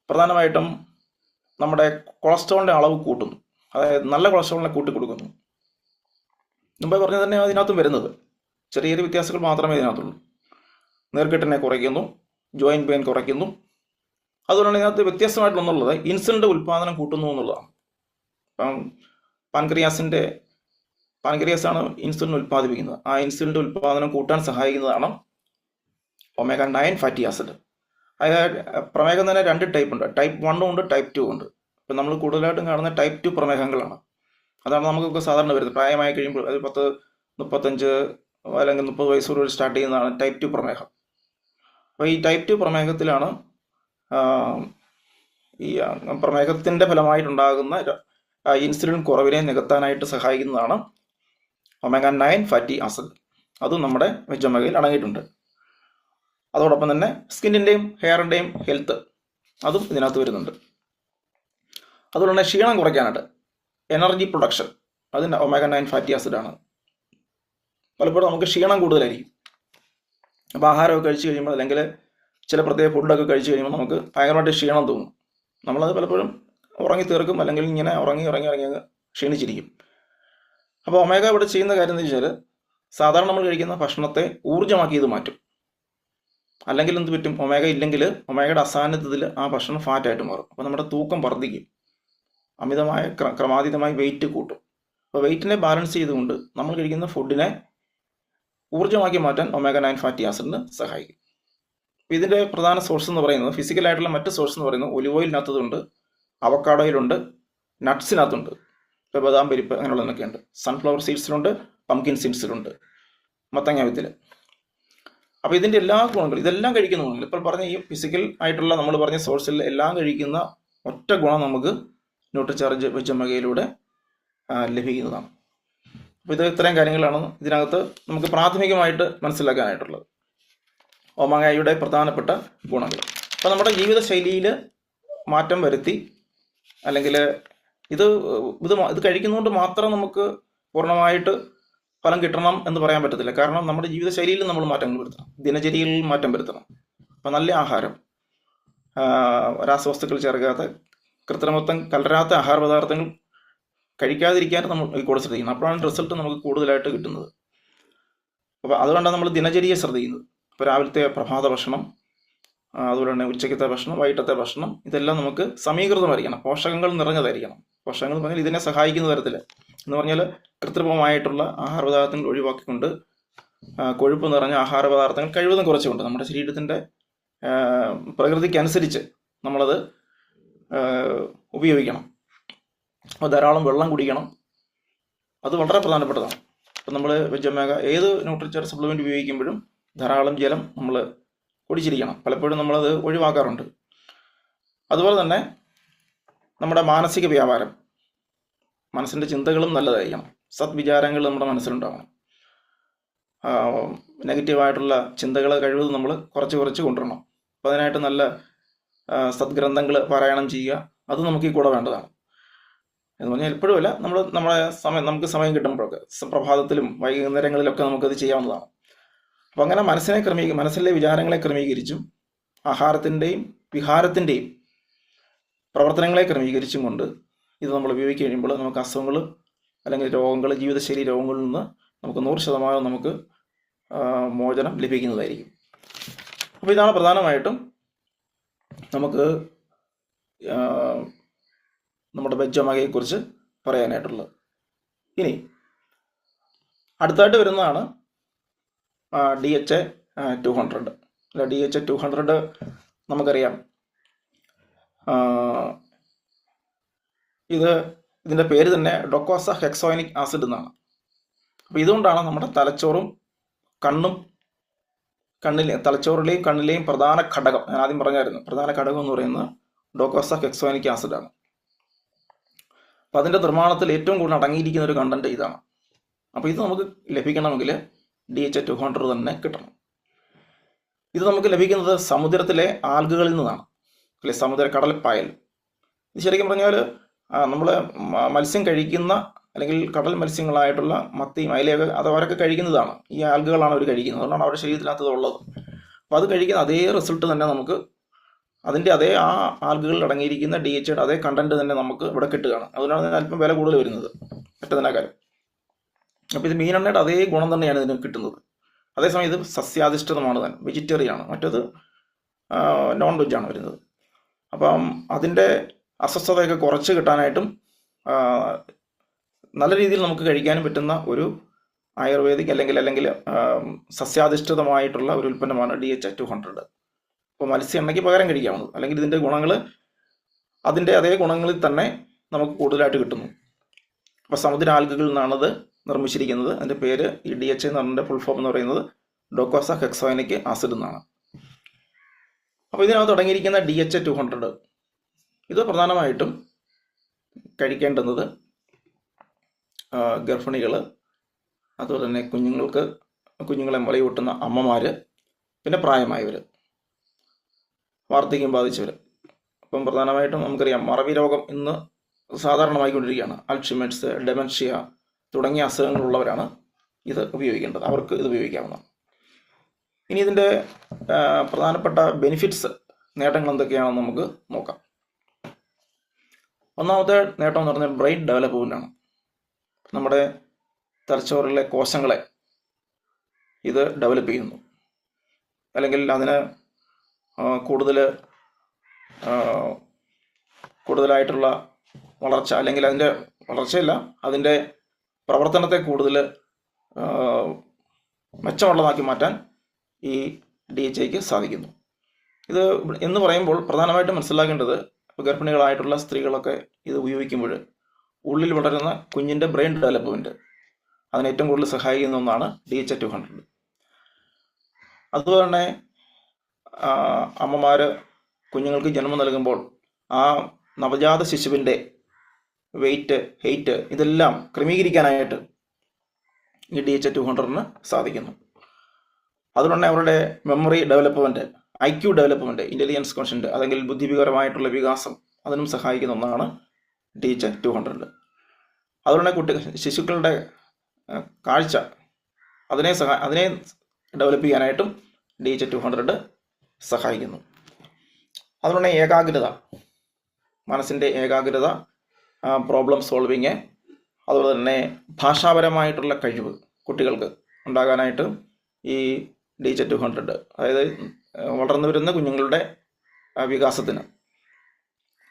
പ്രധാനമായിട്ടും നമ്മുടെ കൊളസ്ട്രോളിൻ്റെ അളവ് കൂട്ടുന്നു, അതായത് നല്ല കൊളസ്ട്രോളിനെ കൂട്ടിക്കൊടുക്കുന്നു. മുമ്പേ പറഞ്ഞത് തന്നെ അതിനകത്തും വരുന്നത്, ചെറിയ ചെറിയ വ്യത്യാസങ്ങൾ മാത്രമേ ഇതിനകത്തുള്ളൂ. നീർക്കെട്ടിനെ കുറയ്ക്കുന്നു, ജോയിൻറ്റ് പെയിൻ കുറയ്ക്കുന്നു. അതുകൊണ്ടാണ് ഇതിനകത്ത് വ്യത്യസ്തമായിട്ടുള്ളത് ഇൻസുലിൻ്റെ ഉൽപ്പാദനം കൂട്ടുന്നു എന്നുള്ളതാണ്. ഇപ്പം പാൻക്രിയാസാണ് ഇൻസുലിൻ ഉൽപ്പാദിപ്പിക്കുന്നത്. ആ ഇൻസുലിൻ്റെ ഉൽപ്പാദനം കൂട്ടാൻ സഹായിക്കുന്നതാണ് omega-9 ഫാറ്റി ആസിഡ്. അതായത് പ്രമേഹം തന്നെ 2 ടൈപ്പ് ഉണ്ട്. ടൈപ്പ് 1 ഉണ്ട്, ടൈപ്പ് 2 ഉണ്ട്. ഇപ്പം നമ്മൾ കൂടുതലായിട്ടും കാണുന്ന ടൈപ്പ് 2 പ്രമേഹങ്ങളാണ്. അതാണ് നമുക്കൊക്കെ സാധാരണ വരുന്നത്. പ്രായമായി കഴിയുമ്പോൾ അത് 10, 35 അല്ലെങ്കിൽ 30 വയസ്സോടുകൂടി സ്റ്റാർട്ട് ചെയ്യുന്നതാണ് ടൈപ്പ് 2 പ്രമേഹം. അപ്പോൾ ഈ ടൈപ്പ് 2 പ്രമേഹത്തിലാണ് ഈ പ്രമേഹത്തിൻ്റെ ഫലമായിട്ടുണ്ടാകുന്ന ഇൻസുലിൻ കുറവിനെ നികത്താനായിട്ട് സഹായിക്കുന്നതാണ് omega-9 ഫാറ്റി ആസിഡ്. അതും നമ്മുടെ വെജ് ഒമേഗയിൽ അടങ്ങിയിട്ടുണ്ട്. അതോടൊപ്പം തന്നെ സ്കിന്നിൻ്റെയും ഹെയറിൻ്റെയും ഹെൽത്ത് അതും ഇതിനകത്ത് വരുന്നുണ്ട്. അതുകൊണ്ട് തന്നെ ക്ഷീണം കുറയ്ക്കാനായിട്ട് എനർജി പ്രൊഡക്ഷൻ അതിൻ്റെ omega-9 ഫാറ്റി ആസിഡാണ്. പലപ്പോഴും നമുക്ക് ക്ഷീണം കൂടുതലായിരിക്കും. അപ്പോൾ ആഹാരമൊക്കെ കഴിച്ച് കഴിയുമ്പോൾ അല്ലെങ്കിൽ ചില പ്രത്യേക ഫുഡൊക്കെ കഴിച്ച് കഴിയുമ്പോൾ നമുക്ക് ഭയങ്കരമായിട്ട് ക്ഷീണം തോന്നും. നമ്മളത് പലപ്പോഴും ഉറങ്ങി തീർക്കും, അല്ലെങ്കിൽ ഇങ്ങനെ ഉറങ്ങി ക്ഷീണിച്ചിരിക്കും. അപ്പോൾ ഒമേഗ ഇവിടെ ചെയ്യുന്ന കാര്യം എന്ന് വെച്ചാൽ സാധാരണ നമ്മൾ കഴിക്കുന്ന ഭക്ഷണത്തെ ഊർജ്ജമാക്കി ഇത് മാറ്റും. അല്ലെങ്കിൽ എന്ത് പറ്റും, ഒമേഗ ഇല്ലെങ്കിൽ ഒമേഗയുടെ അസാന്നിധ്യത്തിൽ ആ ഭക്ഷണം ഫാറ്റായിട്ട് മാറും. അപ്പോൾ നമ്മുടെ തൂക്കം വർദ്ധിക്കും, അമിതമായ ക്രമാതീതമായി വെയിറ്റ് കൂട്ടും. അപ്പോൾ വെയിറ്റിനെ ബാലൻസ് ചെയ്തുകൊണ്ട് നമ്മൾ കഴിക്കുന്ന ഫുഡിനെ ഊർജ്ജമാക്കി മാറ്റാൻ omega-9 ഫാറ്റി ആസിഡിന് സഹായിക്കും. ഇതിൻ്റെ പ്രധാന സോഴ്സ് എന്ന് പറയുന്നത്, ഫിസിക്കലായിട്ടുള്ള മറ്റ് സോഴ്സ് എന്ന് പറയുന്നത് ഒലിവ് ഓയിലിനകത്തുണ്ട്, അവക്കാഡോയിലുണ്ട്, നട്ട്സിനകത്തുണ്ട്. ഇപ്പോൾ ബദാം പരിപ്പ് അങ്ങനെയുള്ളതൊക്കെ ഉണ്ട്. സൺഫ്ലവർ സീഡ്സിലുണ്ട്, പംകിൻ സീഡ്സിലുണ്ട്, മത്തങ്ങ വിത്തിൽ. അപ്പോൾ ഇതിൻ്റെ എല്ലാ ഗുണങ്ങളും ഇതെല്ലാം കഴിക്കുന്ന ഗുണങ്ങൾ ഇപ്പോൾ പറഞ്ഞ ഈ ഫിസിക്കൽ ആയിട്ടുള്ള നമ്മൾ പറഞ്ഞ സോഴ്സിൽ എല്ലാം കഴിക്കുന്ന ഒറ്റ ഗുണം നമുക്ക് ന്യൂട്രിചാർജ് വെജ് ഒമേഗയിലൂടെ ലഭിക്കുന്നതാണ്. അപ്പോൾ ഇത് ഇത്രയും കാര്യങ്ങളാണ് ഇതിനകത്ത് നമുക്ക് പ്രാഥമികമായിട്ട് മനസ്സിലാക്കാനായിട്ടുള്ളത്, ഒമേഗയുടെ പ്രധാനപ്പെട്ട ഗുണങ്ങൾ. അപ്പോൾ നമ്മുടെ ജീവിതശൈലിയിൽ മാറ്റം വരുത്തി, അല്ലെങ്കിൽ ഇത് കഴിക്കുന്നതുകൊണ്ട് മാത്രം നമുക്ക് പൂർണ്ണമായിട്ട് ഫലം കിട്ടണം എന്ന് പറയാൻ പറ്റത്തില്ല. കാരണം നമ്മുടെ ജീവിതശൈലിയിൽ നമ്മൾ മാറ്റങ്ങൾ വരുത്തണം, ദിനചര്യയിൽ മാറ്റം വരുത്തണം. അപ്പോൾ നല്ല ആഹാരം, രാസവസ്തുക്കൾ ചേർക്കാത്ത, കൃത്രിമത്വം കലരാത്ത ആഹാര പദാർത്ഥങ്ങൾ കഴിക്കാതിരിക്കാൻ നമ്മൾ കൂടെ ശ്രദ്ധിക്കണം. അപ്പോഴാണ് റിസൾട്ട് നമുക്ക് കൂടുതലായിട്ട് കിട്ടുന്നത്. അപ്പോൾ അതുകൊണ്ടാണ് നമ്മൾ ദിനചര്യയെ ശ്രദ്ധിക്കുന്നത്. ഇപ്പോൾ രാവിലത്തെ പ്രഭാത ഭക്ഷണം, അതുപോലെ തന്നെ ഉച്ചയ്ക്കത്തെ ഭക്ഷണം, വൈകിട്ടത്തെ ഭക്ഷണം, ഇതെല്ലാം നമുക്ക് സമീകൃതമായിരിക്കണം, പോഷകങ്ങൾ നിറഞ്ഞതായിരിക്കണം. പോഷകങ്ങൾ എന്ന് പറഞ്ഞാൽ ഇതിനെ സഹായിക്കുന്ന തരത്തിൽ എന്ന് പറഞ്ഞാൽ കൃത്രിമമായിട്ടുള്ള ആഹാര പദാർത്ഥങ്ങൾ ഒഴിവാക്കിക്കൊണ്ട് കൊഴുപ്പ് നിറഞ്ഞ ആഹാര പദാർത്ഥങ്ങൾ കഴിവതും കുറച്ചുകൊണ്ട് നമ്മുടെ ശരീരത്തിൻ്റെ പ്രകൃതിക്കനുസരിച്ച് നമ്മളത് ഉപയോഗിക്കണം. അപ്പോൾ ധാരാളം വെള്ളം കുടിക്കണം, അത് വളരെ പ്രധാനപ്പെട്ടതാണ്. ഇപ്പം നമ്മൾ വെജ് ഒമേഗ ഏത് ന്യൂട്രിചാർജ് സപ്ലിമെൻറ്റ് ഉപയോഗിക്കുമ്പോഴും ധാരാളം ജലം നമ്മൾ കുടിച്ചിരിക്കണം. പലപ്പോഴും നമ്മളത് ഒഴിവാക്കാറുണ്ട്. അതുപോലെ തന്നെ നമ്മുടെ മാനസിക വ്യാപാരം, മനസ്സിൻ്റെ ചിന്തകളും നല്ലതായിരിക്കണം. സദ്വിചാരങ്ങൾ നമ്മുടെ മനസ്സിലുണ്ടാവണം. നെഗറ്റീവായിട്ടുള്ള ചിന്തകൾ കഴിവതും നമ്മൾ കുറച്ച് കൊണ്ടുവരണം. അപ്പോൾ അതിനായിട്ട് നല്ല സദ്ഗ്രന്ഥങ്ങൾ പാരായണം ചെയ്യുക, അത് നമുക്ക് ഈ കൂടെ വേണ്ടതാണ്. എന്ന് പറഞ്ഞാൽ എപ്പോഴുമല്ല, നമുക്ക് സമയം കിട്ടുമ്പോഴൊക്കെ പ്രഭാതത്തിലും വൈകുന്നേരങ്ങളിലൊക്കെ നമുക്കത് ചെയ്യാവുന്നതാണ്. അപ്പോൾ അങ്ങനെ മനസ്സിലെ വിചാരങ്ങളെ ക്രമീകരിച്ചും ആഹാരത്തിൻ്റെയും വിഹാരത്തിൻ്റെയും പ്രവർത്തനങ്ങളെ ക്രമീകരിച്ചും കൊണ്ട് ഇത് നമ്മൾ ഉപയോഗിച്ച് കഴിയുമ്പോൾ നമുക്ക് അസുഖങ്ങൾ അല്ലെങ്കിൽ രോഗങ്ങൾ, ജീവിതശൈലി രോഗങ്ങളിൽ നിന്ന് നമുക്ക് 100% നമുക്ക് മോചനം ലഭിക്കുന്നതായിരിക്കും. അപ്പോൾ ഇതാണ് പ്രധാനമായിട്ടും നമുക്ക് നമ്മുടെ വെജ് ഒമേഗയെക്കുറിച്ച് പറയാനായിട്ടുള്ളത്. ഇനി അടുത്തായിട്ട് വരുന്നതാണ് DHA 200. അല്ല, DHA 200 നമുക്കറിയാം, ഇതിൻ്റെ പേര് തന്നെ ഡൊക്കോസ ഹെക്സോനിക് ആസിഡ് എന്നാണ്. അപ്പോൾ ഇതുകൊണ്ടാണ് നമ്മുടെ തലച്ചോറിലെയും കണ്ണിലെയും പ്രധാന ഘടകം, ഞാൻ ആദ്യം പറഞ്ഞായിരുന്നു, പ്രധാന ഘടകം എന്ന് പറയുന്നത് ഡൊക്കോസ ഹെക്സോനിക് ആസിഡാണ്. അപ്പോൾ അതിൻ്റെ നിർമ്മാണത്തിൽ ഏറ്റവും കൂടുതൽ അടങ്ങിയിരിക്കുന്ന ഒരു കണ്ടന്റ് ഇതാണ്. അപ്പോൾ ഇത് നമുക്ക് ലഭിക്കണമെങ്കിൽ DHA 200 തന്നെ കിട്ടണം. ഇത് നമുക്ക് ലഭിക്കുന്നത് സമുദ്രത്തിലെ ആൽഗകളിൽ നിന്നാണ്, അല്ലെ കടൽപ്പായൽ. ഇത് ശരിക്കും പറഞ്ഞാൽ നമ്മൾ മത്സ്യം കഴിക്കുന്ന അല്ലെങ്കിൽ കടൽ മത്സ്യങ്ങളായിട്ടുള്ള മത്തിയും അയലയൊക്കെ അത് അവരൊക്കെ കഴിക്കുന്നതാണ്. ഈ ആൽഗകളാണ് അവർ കഴിക്കുന്നത്, അതുകൊണ്ടാണ് അവരുടെ ശരീരത്തിനകത്ത് ഉള്ളത്. അപ്പോൾ അത് കഴിക്കുന്ന അതേ റിസൾട്ട് തന്നെ നമുക്ക് അതിൻ്റെ അതേ ആ ആൽഗകളിൽ അടങ്ങിയിരിക്കുന്ന DHAയുടെ അതേ കണ്ടന്റ് തന്നെ നമുക്ക് ഇവിടെ കിട്ടുകയാണ്. അതുകൊണ്ടാണ് അല്പം വില കൂടുതൽ വരുന്നത് മറ്റതിനേക്കാളും. അപ്പോൾ ഇത് മീനെണ്ണയുടെ അതേ ഗുണം തന്നെയാണ് ഇതിന് കിട്ടുന്നത്. അതേസമയം ഇത് സസ്യാധിഷ്ഠിതമാണ് തന്നെ, വെജിറ്റേറിയൻ ആണ്. മറ്റത് നോൺ വെജാണ് വരുന്നത്. അപ്പം അതിൻ്റെ അസ്വസ്ഥതയൊക്കെ കുറച്ച് കിട്ടാനായിട്ടും നല്ല രീതിയിൽ നമുക്ക് കഴിക്കാനും പറ്റുന്ന ഒരു ആയുർവേദിക് അല്ലെങ്കിൽ സസ്യാധിഷ്ഠിതമായിട്ടുള്ള ഒരു ഉൽപ്പന്നമാണ് DHA-200. അപ്പോൾ മത്സ്യ എണ്ണയ്ക്ക് പകരം കഴിക്കാവുന്നത്, അല്ലെങ്കിൽ ഇതിൻ്റെ ഗുണങ്ങൾ അതിൻ്റെ അതേ ഗുണങ്ങളിൽ തന്നെ നമുക്ക് കൂടുതലായിട്ട് കിട്ടുന്നു. അപ്പോൾ സമുദ്ര ആൽഗകളിൽ നിന്നാണത് നിർമ്മിച്ചിരിക്കുന്നത്. അതിൻ്റെ പേര് ഈ DHA എന്ന് പറഞ്ഞതിൻ്റെ ഫുൾ ഫോം എന്ന് പറയുന്നത് ഡോക്കോസ ഹെക്സോനിക് ആസിഡ് എന്നാണ്. അപ്പോൾ ഇതിനകത്ത് അടങ്ങിയിരിക്കുന്ന DHA-200 ഇത് പ്രധാനമായിട്ടും കഴിക്കേണ്ടുന്നത് ഗർഭിണികൾ, അതുപോലെ തന്നെ കുഞ്ഞുങ്ങളെ മുലയൂട്ടുന്ന അമ്മമാർ, പിന്നെ പ്രായമായവർ, വാർദ്ധക്യം ബാധിച്ചവർ. അപ്പം പ്രധാനമായിട്ടും നമുക്കറിയാം മറവി രോഗം ഇന്ന് സാധാരണമായിക്കൊണ്ടിരിക്കുകയാണ്. അൾഷിമേഴ്സ്, ഡെമൻഷ്യ തുടങ്ങിയ അസുഖങ്ങളുള്ളവരാണ് ഇത് ഉപയോഗിക്കേണ്ടത്, അവർക്ക് ഇത് ഉപയോഗിക്കാവുന്നതാണ്. ഇനി ഇതിൻ്റെ പ്രധാനപ്പെട്ട ബെനിഫിറ്റ്സ്, നേട്ടങ്ങൾ എന്തൊക്കെയാണെന്ന് നമുക്ക് നോക്കാം. ഒന്നാമത്തെ നേട്ടം എന്ന് പറഞ്ഞാൽ ബ്രെയിൻ ഡെവലപ്മെൻ്റാണ്. നമ്മുടെ തലച്ചോറിലെ കോശങ്ങളെ ഇത് ഡെവലപ്പ് ചെയ്യുന്നു, അല്ലെങ്കിൽ അതിന് കൂടുതലായിട്ടുള്ള വളർച്ച, അല്ലെങ്കിൽ അതിൻ്റെ വളർച്ചയല്ല, അതിൻ്റെ പ്രവർത്തനത്തെ കൂടുതൽ മെച്ചമുള്ളതാക്കി മാറ്റാൻ ഈ DHAക്ക് സാധിക്കുന്നു. ഇത് എന്ന് പറയുമ്പോൾ പ്രധാനമായിട്ടും മനസ്സിലാക്കേണ്ടത്, ഗർഭിണികളായിട്ടുള്ള സ്ത്രീകളൊക്കെ ഇത് ഉപയോഗിക്കുമ്പോൾ ഉള്ളിൽ വളരുന്ന കുഞ്ഞിൻ്റെ ബ്രെയിൻ ഡെവലപ്മെൻറ്റ് അതിന് ഏറ്റവും കൂടുതൽ സഹായിക്കുന്ന ഒന്നാണ് DHA-200. അതുപോലെ തന്നെ അമ്മമാർ കുഞ്ഞുങ്ങൾക്ക് ജന്മം നൽകുമ്പോൾ ആ നവജാത ശിശുവിൻ്റെ വെയിറ്റ്, ഹെയ്റ്റ് ഇതെല്ലാം ക്രമീകരിക്കാനായിട്ട് ഈ DHA-200 സാധിക്കുന്നു. അതുകൊണ്ട് തന്നെ അവരുടെ memory development, IQ development, intelligence quotient, അല്ലെങ്കിൽ ബുദ്ധിപരമായിട്ടുള്ള വികാസം അതിനും സഹായിക്കുന്ന ഒന്നാണ് DHA-200. അതുകൊണ്ട് ശിശുക്കളുടെ കാഴ്ച അതിനെ ഡെവലപ്പ് ചെയ്യാനായിട്ടും DHA-200 സഹായിക്കുന്നു. അതുകൊണ്ട് ഏകാഗ്രത, മനസ്സിൻ്റെ ഏകാഗ്രത, പ്രോബ്ലം സോൾവിങ്, അതുപോലെ തന്നെ ഭാഷാപരമായിട്ടുള്ള കഴിവ് കുട്ടികൾക്ക് ഉണ്ടാകാനായിട്ട് ഈ DHA-200, അതായത് വളർന്നു വരുന്ന കുഞ്ഞുങ്ങളുടെ വികാസത്തിന്,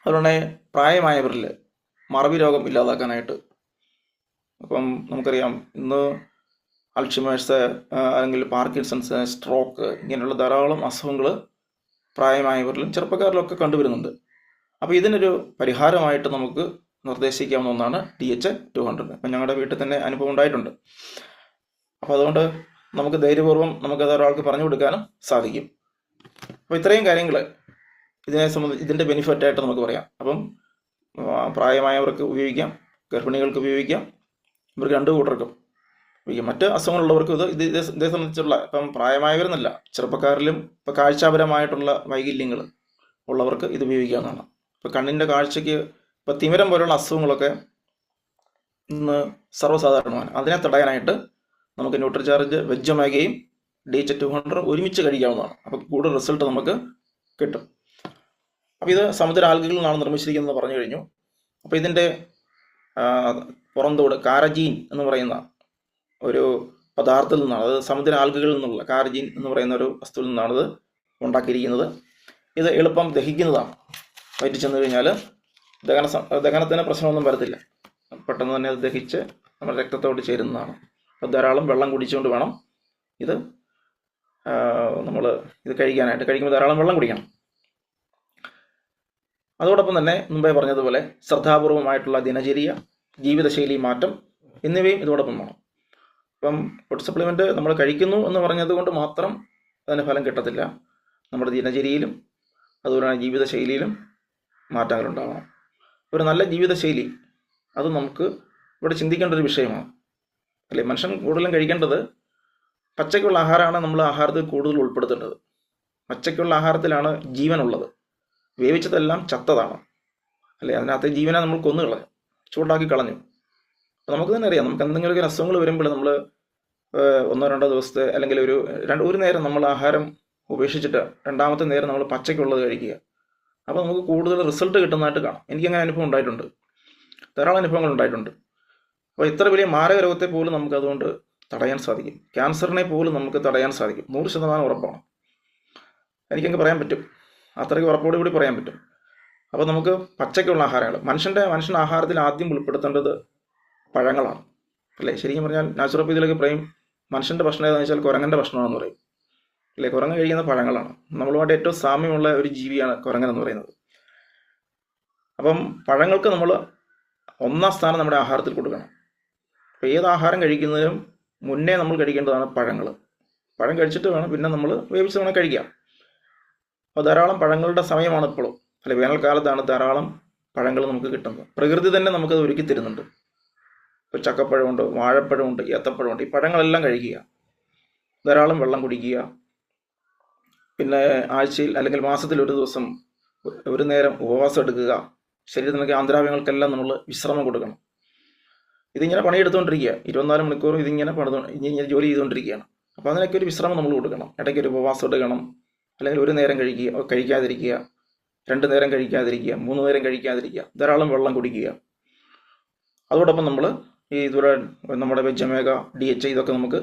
അതുകൊണ്ട് പ്രായമായവരിൽ മറവി രോഗം ഇല്ലാതാക്കാനായിട്ട്. അപ്പം നമുക്കറിയാം ഇന്ന് അൾഷിമേഴ്സ്, അല്ലെങ്കിൽ പാർക്കിൻസൺസ്, സ്ട്രോക്ക് ഇങ്ങനെയുള്ള ധാരാളം അസുഖങ്ങൾ പ്രായമായവരിലും ചെറുപ്പക്കാരിലും ഒക്കെ കണ്ടുവരുന്നുണ്ട്. അപ്പോൾ ഇതിനൊരു പരിഹാരമായിട്ട് നമുക്ക് നിർദ്ദേശിക്കാവുന്ന ഒന്നാണ് DHA-200. അപ്പം ഞങ്ങളുടെ വീട്ടിൽ തന്നെ അനുഭവം ഉണ്ടായിട്ടുണ്ട്. അപ്പോൾ അതുകൊണ്ട് നമുക്ക് ധൈര്യപൂർവ്വം നമുക്കത് ഒരാൾക്ക് പറഞ്ഞു കൊടുക്കാനും സാധിക്കും. അപ്പോൾ ഇത്രയും കാര്യങ്ങൾ ഇതിൻ്റെ ബെനിഫിറ്റായിട്ട് നമുക്ക് പറയാം. അപ്പം പ്രായമായവർക്ക് ഉപയോഗിക്കാം, ഗർഭിണികൾക്ക് ഉപയോഗിക്കാം, ഇവർക്ക് രണ്ടു കൂട്ടർക്കും ഉപയോഗിക്കാം. മറ്റ് അസുഖങ്ങളുള്ളവർക്കും ഇതേ സംബന്ധിച്ചുള്ള, ഇപ്പം പ്രായമായവരെന്നല്ല, ചെറുപ്പക്കാരിലും ഇപ്പോൾ കാഴ്ചാപരമായിട്ടുള്ള വൈകല്യങ്ങൾ ഉള്ളവർക്ക് ഇത് ഉപയോഗിക്കാവുന്നതാണ്. ഇപ്പോൾ കണ്ണിൻ്റെ കാഴ്ചയ്ക്ക് ഇപ്പോൾ തിമിരം പോലുള്ള അസുഖങ്ങളൊക്കെ ഇന്ന് സർവ്വസാധാരണമാണ്. അതിനെ തടയാനായിട്ട് നമുക്ക് ന്യൂട്രിചാർജ്, വെജ് ഒമേഗയും DHA-200 ഒരുമിച്ച് കഴിക്കാവുന്നതാണ്. അപ്പോൾ കൂടുതൽ റിസൾട്ട് നമുക്ക് കിട്ടും. അപ്പോൾ ഇത് സമുദ്ര ആൽഗകളിൽ നിന്നാണ് നിർമ്മിച്ചിരിക്കുന്നത് പറഞ്ഞു കഴിഞ്ഞു. അപ്പോൾ ഇതിൻ്റെ പുറന്തോട് കാരജീൻ എന്ന് പറയുന്ന ഒരു പദാർത്ഥത്തിൽ നിന്നാണ്, അത് സമുദ്ര ആൽഗകളിൽ നിന്നുള്ള കാരജീൻ എന്ന് പറയുന്ന ഒരു വസ്തുവിൽ നിന്നാണ് ഇത് ഉണ്ടാക്കിയിരിക്കുന്നത്. ഇത് എളുപ്പം ദഹിക്കുന്നതാണ്. വയറ്റിൽ ചെന്ന് കഴിഞ്ഞാൽ ദഹനത്തിന് പ്രശ്നമൊന്നും വരത്തില്ല, പെട്ടെന്ന് തന്നെ അത് ദഹിച്ച് നമ്മുടെ രക്തത്തോട് ചേരുന്നതാണ്. അപ്പോൾ ധാരാളം വെള്ളം കുടിച്ചുകൊണ്ട് വേണം നമ്മൾ ഇത് കഴിക്കാനായിട്ട്. കഴിക്കുമ്പോൾ ധാരാളം വെള്ളം കുടിക്കണം. അതോടൊപ്പം തന്നെ മുമ്പേ പറഞ്ഞതുപോലെ ശ്രദ്ധാപൂർവമായിട്ടുള്ള ദിനചര്യ, ജീവിതശൈലി മാറ്റം എന്നിവയും ഇതോടൊപ്പം വേണം. ഇപ്പം ഫുഡ് സപ്ലിമെൻ്റ് നമ്മൾ കഴിക്കുന്നു എന്ന് പറഞ്ഞതുകൊണ്ട് മാത്രം അതിന് ഫലം കിട്ടത്തില്ല. നമ്മുടെ ദിനചര്യയിലും അതുപോലെ തന്നെ ജീവിതശൈലിയിലും മാറ്റങ്ങളുണ്ടാവണം. ഒരു നല്ല ജീവിതശൈലി അത് നമുക്ക് ഇവിടെ ചിന്തിക്കേണ്ട ഒരു വിഷയമാണ്, അല്ലേ? മനുഷ്യൻ കൂടുതലും കഴിക്കേണ്ടത് പച്ചയ്ക്കുള്ള ആഹാരമാണ്. നമ്മൾ ആഹാരത്തിൽ കൂടുതൽ ഉൾപ്പെടുത്തേണ്ടത്. പച്ചയ്ക്കുള്ള ആഹാരത്തിലാണ് ജീവനുള്ളത്. വേവിച്ചതെല്ലാം ചത്തതാണ്, അല്ലേ? അതിനകത്ത് ജീവനെ നമ്മൾ കൊന്നു കളഞ്ഞു, ചൂടാക്കി കളഞ്ഞു. അപ്പോൾ നമുക്ക് തന്നെ അറിയാം, നമുക്ക് എന്തെങ്കിലുമൊക്കെ അസുഖങ്ങൾ വരുമ്പോൾ നമ്മൾ 1-2 ദിവസത്തെ അല്ലെങ്കിൽ ഒരു നേരം നമ്മൾ ആഹാരം ഉപേക്ഷിച്ചിട്ട് രണ്ടാമത്തെ നേരം നമ്മൾ പച്ചയ്ക്കുള്ളത് കഴിക്കുക. അപ്പോൾ നമുക്ക് കൂടുതൽ റിസൾട്ട് കിട്ടുന്നതായിട്ട് കാണാം. എനിക്കങ്ങനെ അനുഭവം ഉണ്ടായിട്ടുണ്ട്, ധാരാളം അനുഭവങ്ങൾ ഉണ്ടായിട്ടുണ്ട്. അപ്പോൾ ഇത്ര വലിയ മാരക രോഗത്തെ പോലും നമുക്ക് അതുകൊണ്ട് തടയാൻ സാധിക്കും. ക്യാൻസറിനെ പോലും നമുക്ക് തടയാൻ സാധിക്കും, 100% ഉറപ്പാണ്. എനിക്കങ്ങ് പറയാൻ പറ്റും, അത്രയ്ക്ക് ഉറപ്പോടുകൂടി പറയാൻ പറ്റും. അപ്പോൾ നമുക്ക് പച്ചയ്ക്കുള്ള ആഹാരങ്ങൾ, മനുഷ്യൻ ആഹാരത്തിൽ ആദ്യം ഉൾപ്പെടുത്തേണ്ടത് പഴങ്ങളാണ്, അല്ലേ? ശരിക്കും പറഞ്ഞാൽ നാച്ചുറോപ്പതിയിലൊക്കെ പറയും മനുഷ്യൻ്റെ ഭക്ഷണം ഏതാണെന്ന് വെച്ചാൽ കുരങ്ങൻ്റെ ഭക്ഷണമാണെന്ന് പറയും, അല്ലേ? കുരങ്ങ് കഴിക്കുന്ന പഴങ്ങളാണ്. നമ്മളുമായിട്ട് ഏറ്റവും സാമ്യമുള്ള ഒരു ജീവിയാണ് കുരങ്ങൻ എന്ന് പറയുന്നത്. അപ്പം പഴങ്ങൾക്ക് നമ്മൾ 1ാം സ്ഥാനം നമ്മുടെ ആഹാരത്തിൽ കൊടുക്കണം. അപ്പോൾ ഏത് ആഹാരം കഴിക്കുന്നതിനും മുന്നേ നമ്മൾ കഴിക്കേണ്ടതാണ് പഴങ്ങൾ. പഴം കഴിച്ചിട്ട് വേണം പിന്നെ നമ്മൾ വേവിച്ച് വേണം കഴിക്കാം. അപ്പോൾ ധാരാളം പഴങ്ങളുടെ സമയമാണ് ഇപ്പോഴും, അല്ലെ? വേനൽക്കാലത്താണ് ധാരാളം പഴങ്ങൾ നമുക്ക് കിട്ടുന്നത്. പ്രകൃതി തന്നെ നമുക്കത് ഒരുക്കി തരുന്നുണ്ട്. ഇപ്പോൾ ചക്കപ്പഴമുണ്ട്, വാഴപ്പഴമുണ്ട്, ഏത്തപ്പഴമുണ്ട്. ഈ പഴങ്ങളെല്ലാം കഴിക്കുക, ധാരാളം വെള്ളം കുടിക്കുക. പിന്നെ ആഴ്ചയിൽ അല്ലെങ്കിൽ മാസത്തിൽ ഒരു ദിവസം ഒരു നേരം ഉപവാസം എടുക്കുക. ശരീരത്തിനൊക്കെ ആന്തരാവയവങ്ങൾക്കെല്ലാം നമ്മൾ വിശ്രമം കൊടുക്കണം. ഇതിങ്ങനെ പണിയെടുത്തുകൊണ്ടിരിക്കുക, 24 മണിക്കൂറും ഇങ്ങനെ ജോലി ചെയ്തുകൊണ്ടിരിക്കുകയാണ്. അപ്പോൾ അതിനൊക്കെ ഒരു വിശ്രമം നമ്മൾ കൊടുക്കണം. ഇടയ്ക്ക് ഒരു ഉപവാസം എടുക്കണം. അല്ലെങ്കിൽ ഒരു നേരം കഴിക്കാതിരിക്കുക, 2 നേരം കഴിക്കാതിരിക്കുക, 3 നേരം കഴിക്കാതിരിക്കുക. ധാരാളം വെള്ളം കുടിക്കുക. അതോടൊപ്പം നമ്മൾ ഇതുപോലെ നമ്മുടെ വെജ് ഒമേഗ, DHA ഇതൊക്കെ നമുക്ക്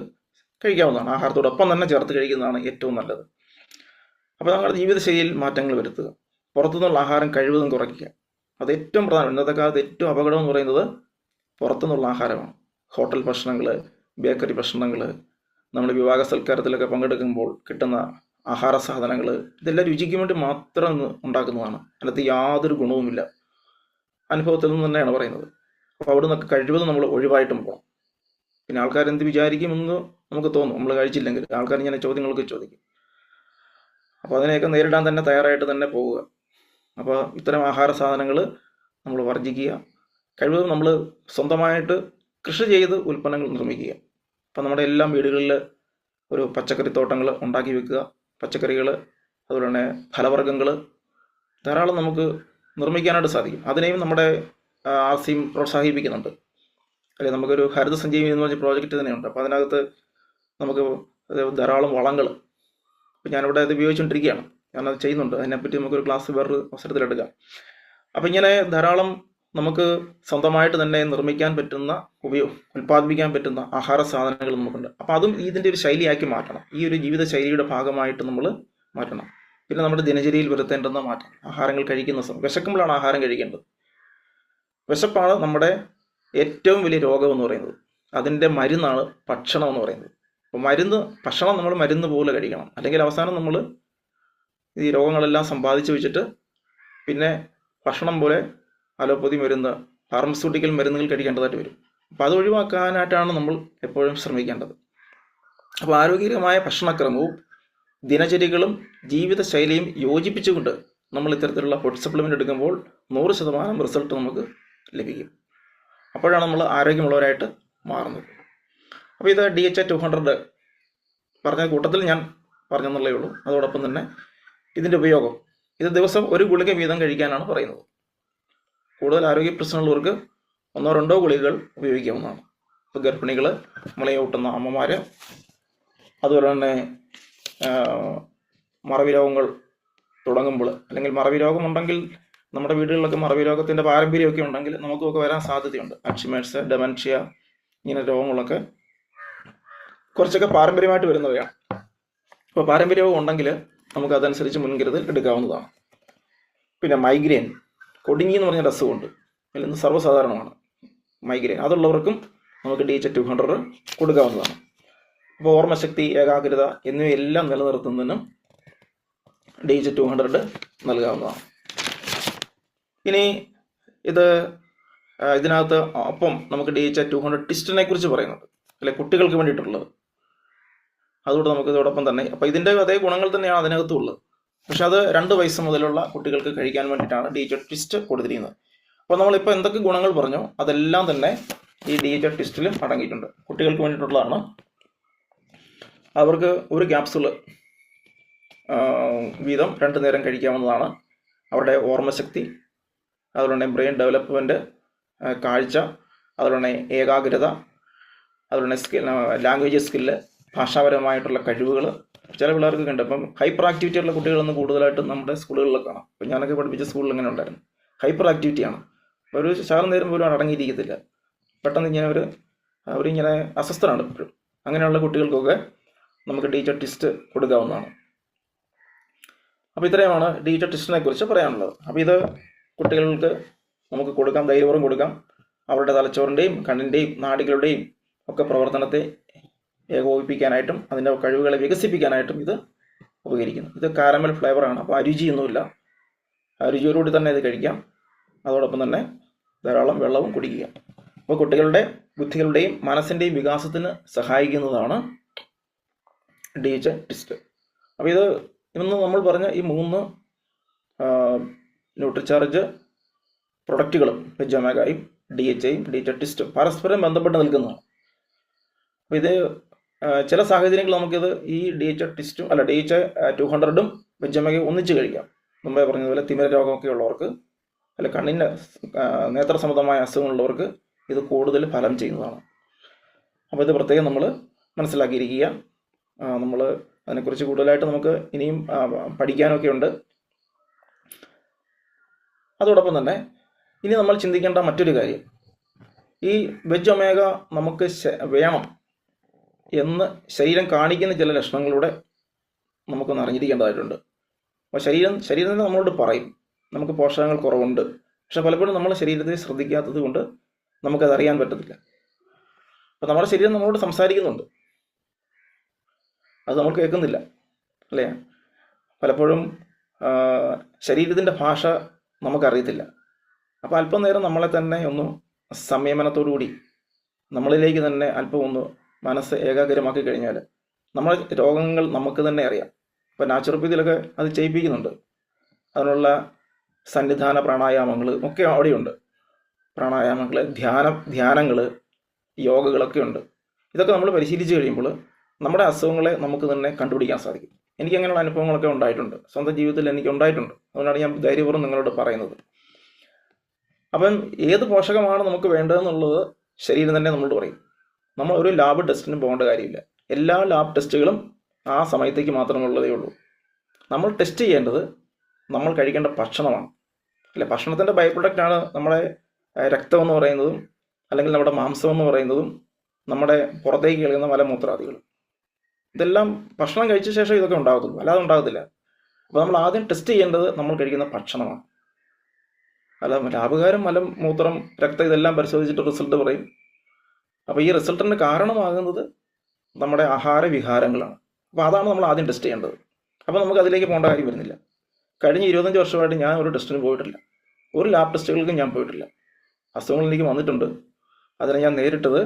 കഴിക്കാവുന്നതാണ്. ആഹാരത്തോടൊപ്പം തന്നെ ചേർത്ത് കഴിക്കുന്നതാണ് ഏറ്റവും നല്ലത്. അപ്പോൾ നമ്മുടെ ജീവിതശൈലിയിൽ മാറ്റങ്ങൾ വരുത്തുക. പുറത്തുനിന്നുള്ള ആഹാരം കഴിവതും കുറയ്ക്കുക. അത് ഏറ്റവും പ്രധാനം. ഇന്നത്തെ കാലത്ത് ഏറ്റവും അപകടം എന്ന് പറയുന്നത് പുറത്തുനിന്നുള്ള ആഹാരമാണ്. ഹോട്ടൽ ഭക്ഷണങ്ങൾ, ബേക്കറി ഭക്ഷണങ്ങൾ, നമ്മൾ വിവാഹ സൽക്കാരത്തിലൊക്കെ പങ്കെടുക്കുമ്പോൾ കിട്ടുന്ന ആഹാര സാധനങ്ങൾ, ഇതെല്ലാം രുചിക്ക് വേണ്ടി മാത്രം ഉണ്ടാക്കുന്നതാണ്. അതിനകത്ത് യാതൊരു ഗുണവുമില്ല. അനുഭവത്തിൽ നിന്ന് തന്നെയാണ് പറയുന്നത്. അപ്പോൾ അവിടെ നിന്നൊക്കെ കഴിവതും നമ്മൾ ഒഴിവായിട്ടും പോകണം. പിന്നെ ആൾക്കാർ എന്ത് വിചാരിക്കുമെന്ന് നമുക്ക് തോന്നും. നമ്മൾ കഴിച്ചില്ലെങ്കിൽ ആൾക്കാർ ഇങ്ങനെ ചോദ്യങ്ങളൊക്കെ ചോദിക്കും. അപ്പോൾ അതിനെയൊക്കെ നേരിടാൻ തന്നെ തയ്യാറായിട്ട് തന്നെ പോവുക. അപ്പോൾ ഇത്തരം ആഹാര സാധനങ്ങൾ നമ്മൾ വർജിക്കുക. കഴിവതും നമ്മൾ സ്വന്തമായിട്ട് കൃഷി ചെയ്ത് ഉൽപ്പന്നങ്ങൾ നിർമ്മിക്കുക. അപ്പോൾ നമ്മുടെ എല്ലാ വീടുകളിൽ ഒരു പച്ചക്കറി തോട്ടങ്ങൾ ഉണ്ടാക്കി വെക്കുക. പച്ചക്കറികൾ, അതുപോലെ തന്നെ ഫലവർഗ്ഗങ്ങൾ ധാരാളം നമുക്ക് നിർമ്മിക്കാനായിട്ട് സാധിക്കും. അതിനെയും നമ്മുടെ RCM പ്രോത്സാഹിപ്പിക്കുന്നുണ്ട്, അല്ലെ? നമുക്കൊരു ഹരിത സഞ്ജീവനി എന്ന് പറഞ്ഞ പ്രോജക്റ്റ് തന്നെയുണ്ട്. അപ്പോൾ അതിനകത്ത് നമുക്ക് ധാരാളം വളങ്ങൾ, അപ്പോൾ ഞാനിവിടെ അത് ഉപയോഗിച്ചുകൊണ്ടിരിക്കുകയാണ്, ഞാനത് ചെയ്യുന്നുണ്ട്. അതിനെപ്പറ്റി നമുക്കൊരു ക്ലാസ് വേറൊരു അവസരത്തിലെടുക്കാം. അപ്പോൾ ഇങ്ങനെ ധാരാളം നമുക്ക് സ്വന്തമായിട്ട് തന്നെ നിർമ്മിക്കാൻ പറ്റുന്ന, ഉൽപ്പാദിപ്പിക്കാൻ പറ്റുന്ന ആഹാര സാധനങ്ങൾ നമുക്കുണ്ട്. അപ്പോൾ അതും ഇതിൻ്റെ ഒരു ശൈലിയാക്കി മാറ്റണം. ഈ ഒരു ജീവിത ശൈലിയുടെ ഭാഗമായിട്ട് നമ്മൾ മാറ്റണം. പിന്നെ നമ്മുടെ ദിനചര്യയിൽ വരുത്തേണ്ടുന്ന മാറ്റം, ആഹാരങ്ങൾ കഴിക്കുന്ന സമയം, വിശക്കുമ്പോഴാണ് ആഹാരം കഴിക്കേണ്ടത്. വിശപ്പാണ് നമ്മുടെ ഏറ്റവും വലിയ രോഗം എന്ന് പറയുന്നത്. അതിൻ്റെ മരുന്നാണ് ഭക്ഷണം എന്ന് പറയുന്നത്. അപ്പോൾ ഭക്ഷണം നമ്മൾ മരുന്ന് പോലെ കഴിക്കണം. അല്ലെങ്കിൽ അവസാനം നമ്മൾ ഈ രോഗങ്ങളെല്ലാം സമ്പാദിച്ചു വെച്ചിട്ട് പിന്നെ ഭക്ഷണം പോലെ അലോപ്പതി മരുന്ന്, ഫാർമസ്യൂട്ടിക്കൽ മരുന്നുകൾ കഴിക്കേണ്ടതായിട്ട് വരും. അപ്പോൾ അത് ഒഴിവാക്കാനായിട്ടാണ് നമ്മൾ എപ്പോഴും ശ്രമിക്കേണ്ടത്. അപ്പോൾ ആരോഗ്യകരമായ ഭക്ഷണക്രമവും ദിനചര്യകളും ജീവിതശൈലിയും യോജിപ്പിച്ചുകൊണ്ട് നമ്മൾ ഇത്തരത്തിലുള്ള ഫുഡ് സപ്ലിമെൻ്റ് എടുക്കുമ്പോൾ 100% റിസൾട്ട് നമുക്ക് ലഭിക്കും. അപ്പോഴാണ് നമ്മൾ ആരോഗ്യമുള്ളവരായിട്ട് മാറുന്നത്. അപ്പോൾ ഇത് DHA 200 പറഞ്ഞ കൂട്ടത്തിൽ ഞാൻ പറഞ്ഞെന്നുള്ളേ ഉള്ളൂ. അതോടൊപ്പം തന്നെ ഇതിൻ്റെ ഉപയോഗം, ഇത് ദിവസം ഒരു ഗുളിക വീതം കഴിക്കാനാണ് പറയുന്നത്. കൂടുതൽ ആരോഗ്യ പ്രശ്നമുള്ളവർക്ക് 1-2 ഗുളികകൾ ഉപയോഗിക്കാവുന്നതാണ്. ഇപ്പോൾ ഗർഭിണികൾ, മുലയൂട്ടുന്ന അമ്മമാർ, അതുപോലെ തന്നെ മറവി രോഗങ്ങൾ തുടങ്ങുമ്പോൾ, അല്ലെങ്കിൽ മറവി രോഗമുണ്ടെങ്കിൽ നമ്മുടെ വീടുകളിലൊക്കെ മറവി രോഗത്തിൻ്റെ പാരമ്പര്യമൊക്കെ ഉണ്ടെങ്കിൽ നമുക്കൊക്കെ വരാൻ സാധ്യതയുണ്ട്. അൽഷിമേഴ്സ്, ഡെമൻഷ്യ, ഇങ്ങനെ രോഗങ്ങളൊക്കെ കുറച്ചൊക്കെ പാരമ്പര്യമായിട്ട് വരുന്നവയാണ്. അപ്പോൾ പാരമ്പര്യവും ഉണ്ടെങ്കിൽ നമുക്ക് അതനുസരിച്ച് മുൻകരുതൽ എടുക്കാവുന്നതാണ്. പിന്നെ മൈഗ്രെയിൻ, കൊടിങ്ങി എന്ന് പറഞ്ഞൊരു അസുഖമുണ്ട്, അതിൽ നിന്ന് സർവ്വസാധാരണമാണ് മൈഗ്രെയിൻ. അതുള്ളവർക്കും നമുക്ക് DHA 200 കൊടുക്കാവുന്നതാണ്. അപ്പോൾ ഓർമ്മശക്തി, ഏകാഗ്രത എന്നിവയെല്ലാം നിലനിർത്തുന്നതിനും DHA 200 നൽകാവുന്നതാണ്. ഇനി ഇതിനകത്ത് ഒപ്പം നമുക്ക് DHA 200 ടിസ്റ്റിനെ കുറിച്ച് പറയുന്നുണ്ട്, അല്ലെ? കുട്ടികൾക്ക് വേണ്ടിയിട്ടുള്ളത്. അതുകൊണ്ട് നമുക്ക് ഇതോടൊപ്പം തന്നെ, അപ്പോൾ ഇതിൻ്റെ അതേ ഗുണങ്ങൾ തന്നെയാണ് അതിനകത്തും ഉള്ളത്. പക്ഷെ അത് 2 വയസ്സ് മുതലുള്ള കുട്ടികൾക്ക് കഴിക്കാൻ വേണ്ടിയിട്ടാണ് DHA ടിസ്റ്റ് കൊടുത്തിരിക്കുന്നത്. അപ്പോൾ നമ്മളിപ്പോൾ എന്തൊക്കെ ഗുണങ്ങൾ പറഞ്ഞോ അതെല്ലാം തന്നെ ഈ DHA ടിസ്റ്റിൽ അടങ്ങിയിട്ടുണ്ട്. കുട്ടികൾക്ക് വേണ്ടിയിട്ടുള്ളതാണ്. അവർക്ക് ഒരു ക്യാപ്സൂൾ വീതം 2 നേരം കഴിക്കാവുന്നതാണ്. അവരുടെ ഓർമ്മശക്തി, അതുപോലെ തന്നെ ബ്രെയിൻ ഡെവലപ്മെൻറ്റ്, കാഴ്ച, അതുപോലെ തന്നെ ഏകാഗ്രത, അതുപോലെ തന്നെ ലാംഗ്വേജ് സ്കില്ല്, ഭാഷാപരമായിട്ടുള്ള കഴിവുകൾ ചില പിള്ളേർക്ക് ഉണ്ട്. ഇപ്പം ഹൈപ്പർ ആക്ടിവിറ്റി ഉള്ള കുട്ടികളൊന്നും കൂടുതലായിട്ടും നമ്മുടെ സ്കൂളുകളിൽ കാണാം. ഇപ്പം ഞാനൊക്കെ പഠിപ്പിച്ച സ്കൂളിൽ ഇങ്ങനെ ഉണ്ടായിരുന്നു. ഹൈപ്പർ ആക്ടിവിറ്റിയാണ്. ഒരു ശകലം നേരം പോലും അടങ്ങിയിരിക്കത്തില്ല. പെട്ടെന്ന് ഇങ്ങനെ അവരിങ്ങനെ അസ്വസ്ഥരാണ് എപ്പോഴും. അങ്ങനെയുള്ള കുട്ടികൾക്കൊക്കെ നമുക്ക് ടീച്ചർ ടെസ്റ്റ് കൊടുക്കാവുന്നതാണ്. അപ്പോൾ ഇത്രയുമാണ് ടീച്ചർ ടെസ്റ്റിനെ കുറിച്ച് പറയാനുള്ളത്. അപ്പോൾ ഇത് കുട്ടികൾക്ക് നമുക്ക് കൊടുക്കാം, ധൈര്യപൂർവ്വം കൊടുക്കാം. അവരുടെ തലച്ചോറിൻ്റെയും കണ്ണിൻ്റെയും നാഡികളുടെയും ഒക്കെ പ്രവർത്തനത്തെ ഏകോപിപ്പിക്കാനായിട്ടും അതിൻ്റെ കഴിവുകളെ വികസിപ്പിക്കാനായിട്ടും ഇത് ഉപകരിക്കുന്നു. ഇത് കാരമൽ ഫ്ലേവറാണ്, അപ്പോൾ അരുചിയൊന്നുമില്ല. രുചിയോടുകൂടി തന്നെ ഇത് കഴിക്കാം. അതോടൊപ്പം തന്നെ ധാരാളം വെള്ളവും കുടിക്കുക. അപ്പോൾ കുട്ടികളുടെ ബുദ്ധികളുടെയും മനസ്സിൻ്റെയും വികാസത്തിന് സഹായിക്കുന്നതാണ് DHA ടെസ്റ്റ്. അപ്പോൾ ഇന്ന് നമ്മൾ പറഞ്ഞ ഈ 3 ന്യൂട്രിചാർജ് പ്രൊഡക്റ്റുകളും വെജ് ഒമേഗയും DHAയും DHA ടെസ്റ്റും പരസ്പരം ബന്ധപ്പെട്ട് നിൽക്കുന്നതാണ്. അപ്പോൾ ഇത് ചില സാഹചര്യങ്ങളിൽ നമുക്കിത് ഈ DHA ടെസ്റ്റും DHA 200ഉം വെജ് ഒമേഗയും ഒന്നിച്ച് കഴിക്കാം. മുമ്പേ പറഞ്ഞതുപോലെ തിമിര രോഗമൊക്കെ ഉള്ളവർക്ക്, കണ്ണിൻ്റെ നേത്ര സംബന്ധമായ അസുഖങ്ങളുള്ളവർക്ക് ഇത് കൂടുതൽ ഫലം ചെയ്യുന്നതാണ്. അപ്പോൾ ഇത് പ്രത്യേകം നമ്മൾ മനസ്സിലാക്കിയിരിക്കുക. നമ്മൾ അതിനെക്കുറിച്ച് കൂടുതലായിട്ട് നമുക്ക് ഇനിയും പഠിക്കാനൊക്കെ ഉണ്ട്. അതോടൊപ്പം തന്നെ ഇനി നമ്മൾ ചിന്തിക്കേണ്ട മറ്റൊരു കാര്യം, ഈ വെജ് ഒമേഗ നമുക്ക് വേണം എന്ന് ശരീരം കാണിക്കുന്ന ചില ലക്ഷണങ്ങളിലൂടെ നമുക്കൊന്ന് അറിഞ്ഞിരിക്കേണ്ടതായിട്ടുണ്ട്. അപ്പോൾ ശരീരം നമ്മളോട് പറയും നമുക്ക് പോഷകങ്ങൾ കുറവുണ്ട്. പക്ഷെ പലപ്പോഴും നമ്മൾ ശരീരത്തെ ശ്രദ്ധിക്കാത്തത് കൊണ്ട് നമുക്കത് അറിയാൻ പറ്റത്തില്ല. അപ്പോൾ നമ്മുടെ ശരീരം നമ്മളോട് സംസാരിക്കുന്നുണ്ട്, അത് നമ്മൾ കേൾക്കുന്നില്ല, അല്ലേ? പലപ്പോഴും ശരീരത്തിൻ്റെ ഭാഷ നമുക്കറിയത്തില്ല. അപ്പോൾ അല്പം നേരം നമ്മളെ തന്നെ ഒന്ന് സംയമനത്തോടുകൂടി നമ്മളിലേക്ക് തന്നെ അല്പം ഒന്ന് മനസ്സ് ഏകാഗ്രമാക്കി കഴിഞ്ഞാൽ നമ്മുടെ രോഗങ്ങൾ നമുക്ക് തന്നെ അറിയാം. ഇപ്പോൾ നാച്ചുറോപ്പതിയിലൊക്കെ അത് ചെയ്യിപ്പിക്കുന്നുണ്ട്. അതിനുള്ള സന്നിധാന പ്രാണായാമങ്ങൾ ഒക്കെ അവിടെയുണ്ട്. പ്രാണായാമങ്ങൾ, ധ്യാനങ്ങൾ, യോഗകളൊക്കെ ഉണ്ട്. ഇതൊക്കെ നമ്മൾ പരിശീലിച്ച് കഴിയുമ്പോൾ നമ്മുടെ അസുഖങ്ങളെ നമുക്ക് തന്നെ കണ്ടുപിടിക്കാൻ സാധിക്കും. എനിക്ക് അങ്ങനെയുള്ള അനുഭവങ്ങളൊക്കെ ഉണ്ടായിട്ടുണ്ട്, സ്വന്തം ജീവിതത്തിൽ എനിക്ക് ഉണ്ടായിട്ടുണ്ട്. അതുകൊണ്ടാണ് ഞാൻ ധൈര്യപൂർവ്വം നിങ്ങളോട് പറയുന്നത്. അപ്പം ഏത് പോഷകമാണ് നമുക്ക് വേണ്ടതെന്നുള്ളത് ശരീരം തന്നെ നമ്മളോട് പറയും. നമ്മൾ ഒരു ലാബ് ടെസ്റ്റിനും പോകേണ്ട കാര്യമില്ല. എല്ലാ ലാബ് ടെസ്റ്റുകളും ആ സമയത്തേക്ക് മാത്രമുള്ളതേ ഉള്ളൂ. നമ്മൾ ടെസ്റ്റ് ചെയ്യേണ്ടത് നമ്മൾ കഴിക്കേണ്ട ഭക്ഷണമാണ്, അല്ലെ? ഭക്ഷണത്തിൻ്റെ ബൈ പ്രൊഡക്റ്റാണ് നമ്മുടെ രക്തം എന്ന് പറയുന്നതും, അല്ലെങ്കിൽ നമ്മുടെ മാംസം എന്ന് പറയുന്നതും, നമ്മുടെ പുറത്തേക്ക് കളയുന്ന മലമൂത്രാദികൾ. ഇതെല്ലാം ഭക്ഷണം കഴിച്ച ശേഷം ഇതൊക്കെ ഉണ്ടാകത്തുള്ളൂ, അല്ലാതെ ഉണ്ടാകത്തില്ല. അപ്പോൾ നമ്മൾ ആദ്യം ടെസ്റ്റ് ചെയ്യേണ്ടത് നമ്മൾ കഴിക്കുന്ന ഭക്ഷണമാണ്. അല്ല, ലാഭകാരം മലം, മൂത്രം, രക്തം ഇതെല്ലാം പരിശോധിച്ചിട്ട് റിസൾട്ട് പറയും. അപ്പോൾ ഈ റിസൾട്ടിന് കാരണമാകുന്നത് നമ്മുടെ ആഹാര വിഹാരങ്ങളാണ്. അപ്പോൾ അതാണ് നമ്മൾ ആദ്യം ടെസ്റ്റ് ചെയ്യേണ്ടത്. അപ്പോൾ നമുക്ക് അതിലേക്ക് പോകേണ്ട കാര്യം വരുന്നില്ല. കഴിഞ്ഞ 25 വർഷമായിട്ട് ഞാൻ ഒരു ടെസ്റ്റിന് പോയിട്ടില്ല, ഒരു ലാബ് ടെസ്റ്റുകൾക്കും ഞാൻ പോയിട്ടില്ല. അസുഖങ്ങൾ എനിക്ക് വന്നിട്ടുണ്ട്. അതിനെ ഞാൻ നേരിട്ടത്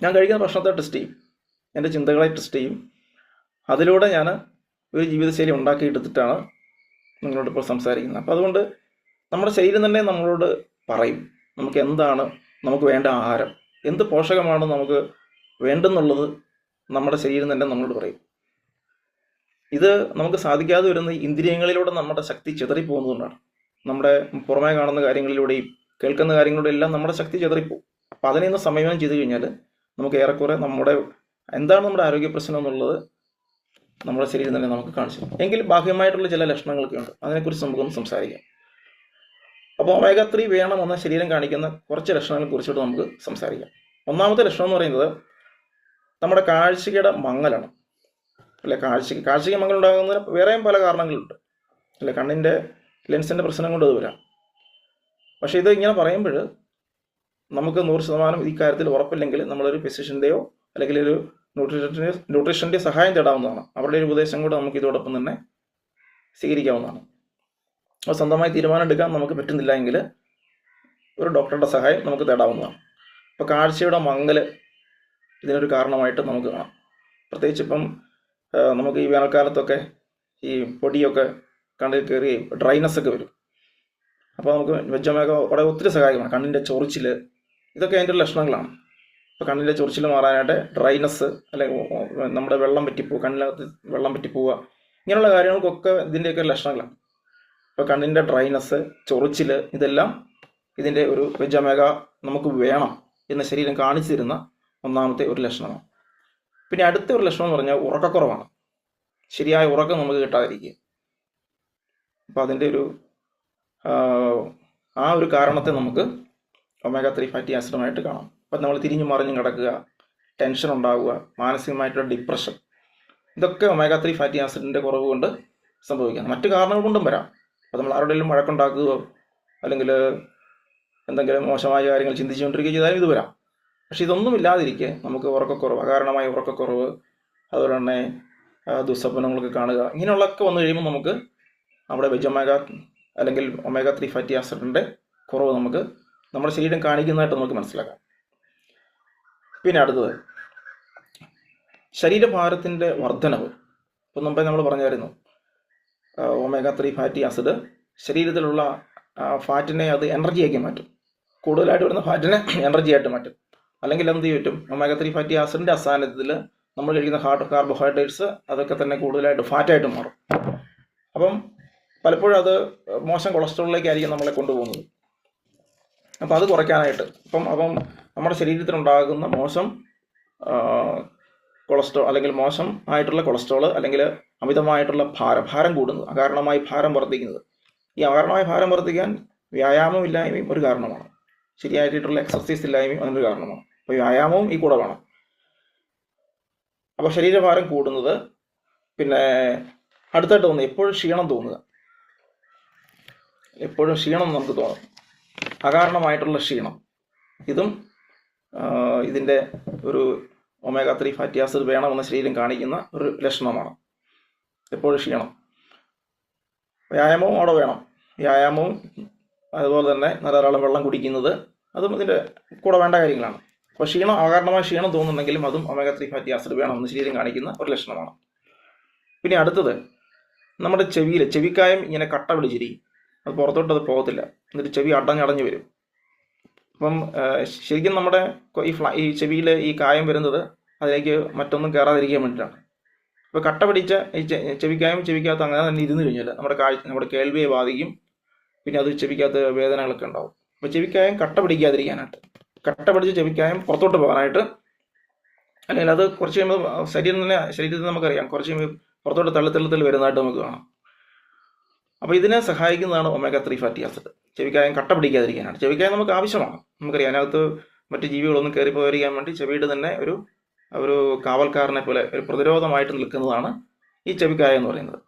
ഞാൻ കഴിക്കുന്ന ഭക്ഷണത്തെ ടെസ്റ്റ് ചെയ്യും, എൻ്റെ ചിന്തകളെ ടെസ്റ്റ് ചെയ്യും. അതിലൂടെ ഞാൻ ഒരു ജീവിതശൈലി ഉണ്ടാക്കിയെടുത്തിട്ടാണ് നിങ്ങളോട് ഇപ്പോൾ സംസാരിക്കുന്നത്. അപ്പോൾ അതുകൊണ്ട് നമ്മുടെ ശരീരം തന്നെ നമ്മളോട് പറയും നമുക്ക് എന്താണ് നമുക്ക് വേണ്ട ആഹാരം, എന്ത് പോഷകമാണ് നമുക്ക് വേണ്ടെന്നുള്ളത് നമ്മുടെ ശരീരം തന്നെ നമ്മളോട് പറയും. ഇത് നമുക്ക് സാധിക്കാതെ വരുന്ന ഇന്ദ്രിയങ്ങളിലൂടെ നമ്മുടെ ശക്തി ചിതറിപ്പോകുന്നതുകൊണ്ടാണ്. നമ്മുടെ പുറമേ കാണുന്ന കാര്യങ്ങളിലൂടെയും കേൾക്കുന്ന കാര്യങ്ങളിലൂടെയും എല്ലാം നമ്മുടെ ശക്തി ചിതറിപ്പോകും. അപ്പോൾ അതിനെ ഒന്ന് സംയമനം ചെയ്ത് കഴിഞ്ഞാൽ നമുക്ക് ഏറെക്കുറെ എന്താണ് നമ്മുടെ ആരോഗ്യ പ്രശ്നം എന്നുള്ളത് നമ്മുടെ ശരീരം തന്നെ നമുക്ക് കാണിച്ചു തരും. എങ്കിലും ബാഹ്യമായിട്ടുള്ള ചില ലക്ഷണങ്ങളൊക്കെ ഉണ്ട്, അതിനെക്കുറിച്ച് നമുക്കൊന്ന് സംസാരിക്കാം. അപ്പോൾ ഒമേഗ 3 വേണമെന്ന ശരീരം കാണിക്കുന്ന കുറച്ച് ലക്ഷണങ്ങളെ കുറിച്ചിട്ട് നമുക്ക് സംസാരിക്കാം. ഒന്നാമത്തെ ലക്ഷണം എന്ന് പറയുന്നത് നമ്മുടെ കാഴ്ചയുടെ മങ്ങലാണ്, അല്ലെ? കാഴ്ചയ്ക്ക് മങ്ങൽ ഉണ്ടാകുന്നതിന് വേറെയും പല കാരണങ്ങളുണ്ട്, അല്ലെ? കണ്ണിൻ്റെ ലെൻസിൻ്റെ പ്രശ്നം കൊണ്ട് അത് വരാം. പക്ഷേ ഇത് ഇങ്ങനെ പറയുമ്പോൾ നമുക്ക് 100% ഈ കാര്യത്തിൽ ഉറപ്പില്ലെങ്കിൽ നമ്മളൊരു ഫിസിഷ്യൻ്റെയോ അല്ലെങ്കിൽ ഒരു ന്യൂട്രീഷൻ്റെ സഹായം തേടാവുന്നതാണ്. അവരുടെ ഒരു ഉപദേശം കൂടെ നമുക്ക് ഇതോടൊപ്പം തന്നെ സ്വീകരിക്കാവുന്നതാണ്. അപ്പോൾ സ്വന്തമായി തീരുമാനം എടുക്കാൻ നമുക്ക് പറ്റുന്നില്ല എങ്കിൽ ഒരു ഡോക്ടറുടെ സഹായം നമുക്ക് തേടാവുന്നതാണ്. അപ്പോൾ കാഴ്ചയുടെ മങ്ങൽ ഇതിനൊരു കാരണമായിട്ട് നമുക്ക് കാണാം. പ്രത്യേകിച്ച് ഇപ്പം നമുക്ക് ഈ വേനൽക്കാലത്തൊക്കെ ഈ പൊടിയൊക്കെ കണ്ണിൽ കയറി ഡ്രൈനെസ് ഒക്കെ വരും. അപ്പോൾ നമുക്ക് വെജ് ഒമേഗ വളരെ ഒത്തിരി സഹായകമാണ്. കണ്ണിൻ്റെ ചൊറിച്ചിൽ, ഇതൊക്കെ അതിൻ്റെ ലക്ഷണങ്ങളാണ്. ഇപ്പോൾ കണ്ണിൻ്റെ ചൊറിച്ചിൽ മാറാനായിട്ട് ഡ്രൈനെസ്, അല്ലെങ്കിൽ നമ്മുടെ വെള്ളം പറ്റിപ്പോവുക, കണ്ണിനകത്ത് വെള്ളം പറ്റിപ്പോവുക, ഇങ്ങനെയുള്ള കാര്യങ്ങൾക്കൊക്കെ ഇതിൻ്റെയൊക്കെ ലക്ഷണങ്ങളാണ്. ഇപ്പോൾ കണ്ണിൻ്റെ ഡ്രൈനെസ്, ചൊറിച്ചിൽ, ഇതെല്ലാം ഇതിൻ്റെ ഒരു വെജ് ഒമേഗ നമുക്ക് വേണം എന്ന് ശരീരം കാണിച്ചു തരുന്ന ഒന്നാമത്തെ ഒരു ലക്ഷണമാണ്. പിന്നെ അടുത്ത ഒരു ലക്ഷണം എന്ന് പറഞ്ഞാൽ ഉറക്കക്കുറവാണ്. ശരിയായ ഉറക്കം നമുക്ക് കിട്ടാതിരിക്കുക. അപ്പം അതിൻ്റെ ആ ഒരു കാരണത്തെ നമുക്ക് ഒമേഗ 3 ഫാറ്റി ആസിഡുമായിട്ട് കാണാം. അപ്പം നമ്മൾ തിരിഞ്ഞു മറിഞ്ഞും കിടക്കുക, ടെൻഷൻ ഉണ്ടാവുക, മാനസികമായിട്ടുള്ള ഡിപ്രഷൻ, ഇതൊക്കെ ഒമേഗ 3 ഫാറ്റി ആസിഡിൻ്റെ കുറവ് കൊണ്ട് സംഭവിക്കാം. മറ്റു കാരണങ്ങൾ കൊണ്ടും വരാം. അപ്പോൾ നമ്മൾ ആരുടെയും വഴക്കുണ്ടാക്കുകയോ അല്ലെങ്കിൽ എന്തെങ്കിലും മോശമായ കാര്യങ്ങൾ ചിന്തിച്ചുകൊണ്ടിരിക്കുകയോ ചെയ്താലും ഇത് വരാം. പക്ഷെ ഇതൊന്നും ഇല്ലാതിരിക്കെ നമുക്ക് ഉറക്കക്കുറവ്, അകാരണമായ ഉറക്കക്കുറവ്, അതുപോലെ തന്നെ ദുസ്വപ്നങ്ങളൊക്കെ കാണുക, ഇങ്ങനെയുള്ളതൊക്കെ വന്നു കഴിയുമ്പോൾ നമുക്ക് നമ്മുടെ വെജ് ഒമേഗ അല്ലെങ്കിൽ ഒമേഗ 3 ഫാറ്റി ആസിഡിൻ്റെ കുറവ് നമുക്ക് നമ്മുടെ ശരീരം കാണിക്കുന്നതായിട്ട് നമുക്ക് മനസ്സിലാക്കാം. പിന്നെ അടുത്തത് ശരീരഭാരത്തിൻ്റെ വർധനവ്. ഇപ്പം മുമ്പേ നമ്മൾ പറഞ്ഞായിരുന്നു, ഒമേഗ 3 ഫാറ്റി ആസിഡ് ശരീരത്തിലുള്ള ഫാറ്റിനെ അത് എനർജിയാക്കി മാറ്റും. കൂടുതലായിട്ട് വരുന്ന ഫാറ്റിനെ എനർജി ആയിട്ട് മാറ്റും. അല്ലെങ്കിൽ എന്ത് പറ്റും, ഒമേഗ 3 ഫാറ്റി ആസിഡിൻ്റെ അസാന്നിധ്യത്തിൽ നമ്മൾ കഴിക്കുന്ന കാർബോഹൈഡ്രേറ്റ്സ് അതൊക്കെ തന്നെ കൂടുതലായിട്ട് ഫാറ്റായിട്ട് മാറും. അപ്പം പലപ്പോഴും അത് മോശം കൊളസ്ട്രോളിലേക്കായിരിക്കും നമ്മളെ കൊണ്ടുപോകുന്നത്. അപ്പം അത് കുറയ്ക്കാനായിട്ട് അപ്പം നമ്മുടെ ശരീരത്തിലുണ്ടാകുന്ന മോശം കൊളസ്ട്രോൾ അല്ലെങ്കിൽ മോശം ആയിട്ടുള്ള കൊളസ്ട്രോൾ അല്ലെങ്കിൽ അമിതമായിട്ടുള്ള ഭാരം കൂടുന്നത്, അകാരണമായി ഭാരം വർദ്ധിക്കുന്നത്. ഈ അകാരണമായ ഭാരം വർദ്ധിക്കാൻ വ്യായാമം ഇല്ലായ്മയും ഒരു കാരണമാണ്. ശരിയായിട്ടുള്ള എക്സർസൈസ് ഇല്ലായ്മയും അതിനൊരു കാരണമാണ്. അപ്പോൾ വ്യായാമവും ഈ കൂടെ വേണം. അപ്പോൾ ശരീരഭാരം കൂടുന്നത്. പിന്നെ അടുത്തായിട്ട് തോന്നുന്നത് എപ്പോഴും ക്ഷീണം തോന്നുക. എപ്പോഴും ക്ഷീണം നമുക്ക് തോന്നും, അകാരണമായിട്ടുള്ള ക്ഷീണം. ഇതും ഇതിൻ്റെ ഒരു ഒമേഗ 3 ഫാറ്റി ആസിഡ് വേണമെന്ന ശരീരം കാണിക്കുന്ന ഒരു ലക്ഷണമാണ്. എപ്പോഴും ക്ഷീണം. വ്യായാമവും അവിടെ വേണം. വ്യായാമവും അതുപോലെ തന്നെ ധാരാളം വെള്ളം കുടിക്കുന്നത് അതും ഇതിൻ്റെ കൂടെ വേണ്ട കാര്യങ്ങളാണ്. അപ്പോൾ അകാരണമായ ക്ഷീണം തോന്നുന്നുണ്ടെങ്കിലും അതും ഒമേഗ 3 ഫാറ്റി ആസിഡ് വേണമെന്ന് ശരീരം കാണിക്കുന്ന ഒരു ലക്ഷണമാണ്. പിന്നെ അടുത്തത് നമ്മുടെ ചെവിക്കായം ഇങ്ങനെ കട്ട പിടിച്ചിരിക്കും. അത് പുറത്തോട്ട് അത് പോകത്തില്ല. എന്നിട്ട് ചെവി അടഞ്ഞടഞ്ഞ് വരും. അപ്പം ശരിക്കും നമ്മുടെ ഈ ചെവിയിൽ ഈ കായം വരുന്നത് അതിലേക്ക് മറ്റൊന്നും കയറാതിരിക്കാൻ വേണ്ടിയിട്ടാണ്. അപ്പോൾ കട്ട പിടിച്ച ഈ ചെവിക്കകത്ത് അങ്ങനെ തന്നെ ഇരുന്ന് കഴിഞ്ഞാൽ നമ്മുടെ കേൾവിയെ ബാധിക്കും. പിന്നെ അത് ചെവിക്കകത്ത് വേദനകളൊക്കെ ഉണ്ടാവും. അപ്പോൾ ചെവിക്കായം കട്ട പിടിക്കാതിരിക്കാനായിട്ട്, കട്ട പിടിച്ച് ചെവിക്കായം പുറത്തോട്ട് പോകാനായിട്ട്, അല്ലെങ്കിൽ അത് കുറച്ച് കഴിയുമ്പോൾ ശരീരത്തിൽ നമുക്കറിയാം കുറച്ച് കഴിയുമ്പോൾ പുറത്തോട്ട് തള്ളി വരുന്നതായിട്ട് നമുക്ക് കാണാം. അപ്പോൾ ഇതിനെ സഹായിക്കുന്നതാണ് ഒമേഗ 3 ഫാറ്റി ആസിഡ്. ചെവിക്കായം കട്ട പിടിക്കാതിരിക്കാനാണ്. ചെവിക്കായം നമുക്ക് ആവശ്യമാണ്. നമുക്കറിയാം അതിനകത്ത് മറ്റ് ജീവികളൊന്നും കയറി പോയിരിക്കാൻ വേണ്ടി ചെവിയുടെ തന്നെ ഒരു കാവൽക്കാരനെ പോലെ ഒരു പ്രതിരോധമായിട്ട് നിൽക്കുന്നതാണ് ഈ ചെവിക്കായം എന്ന് പറയുന്നത്.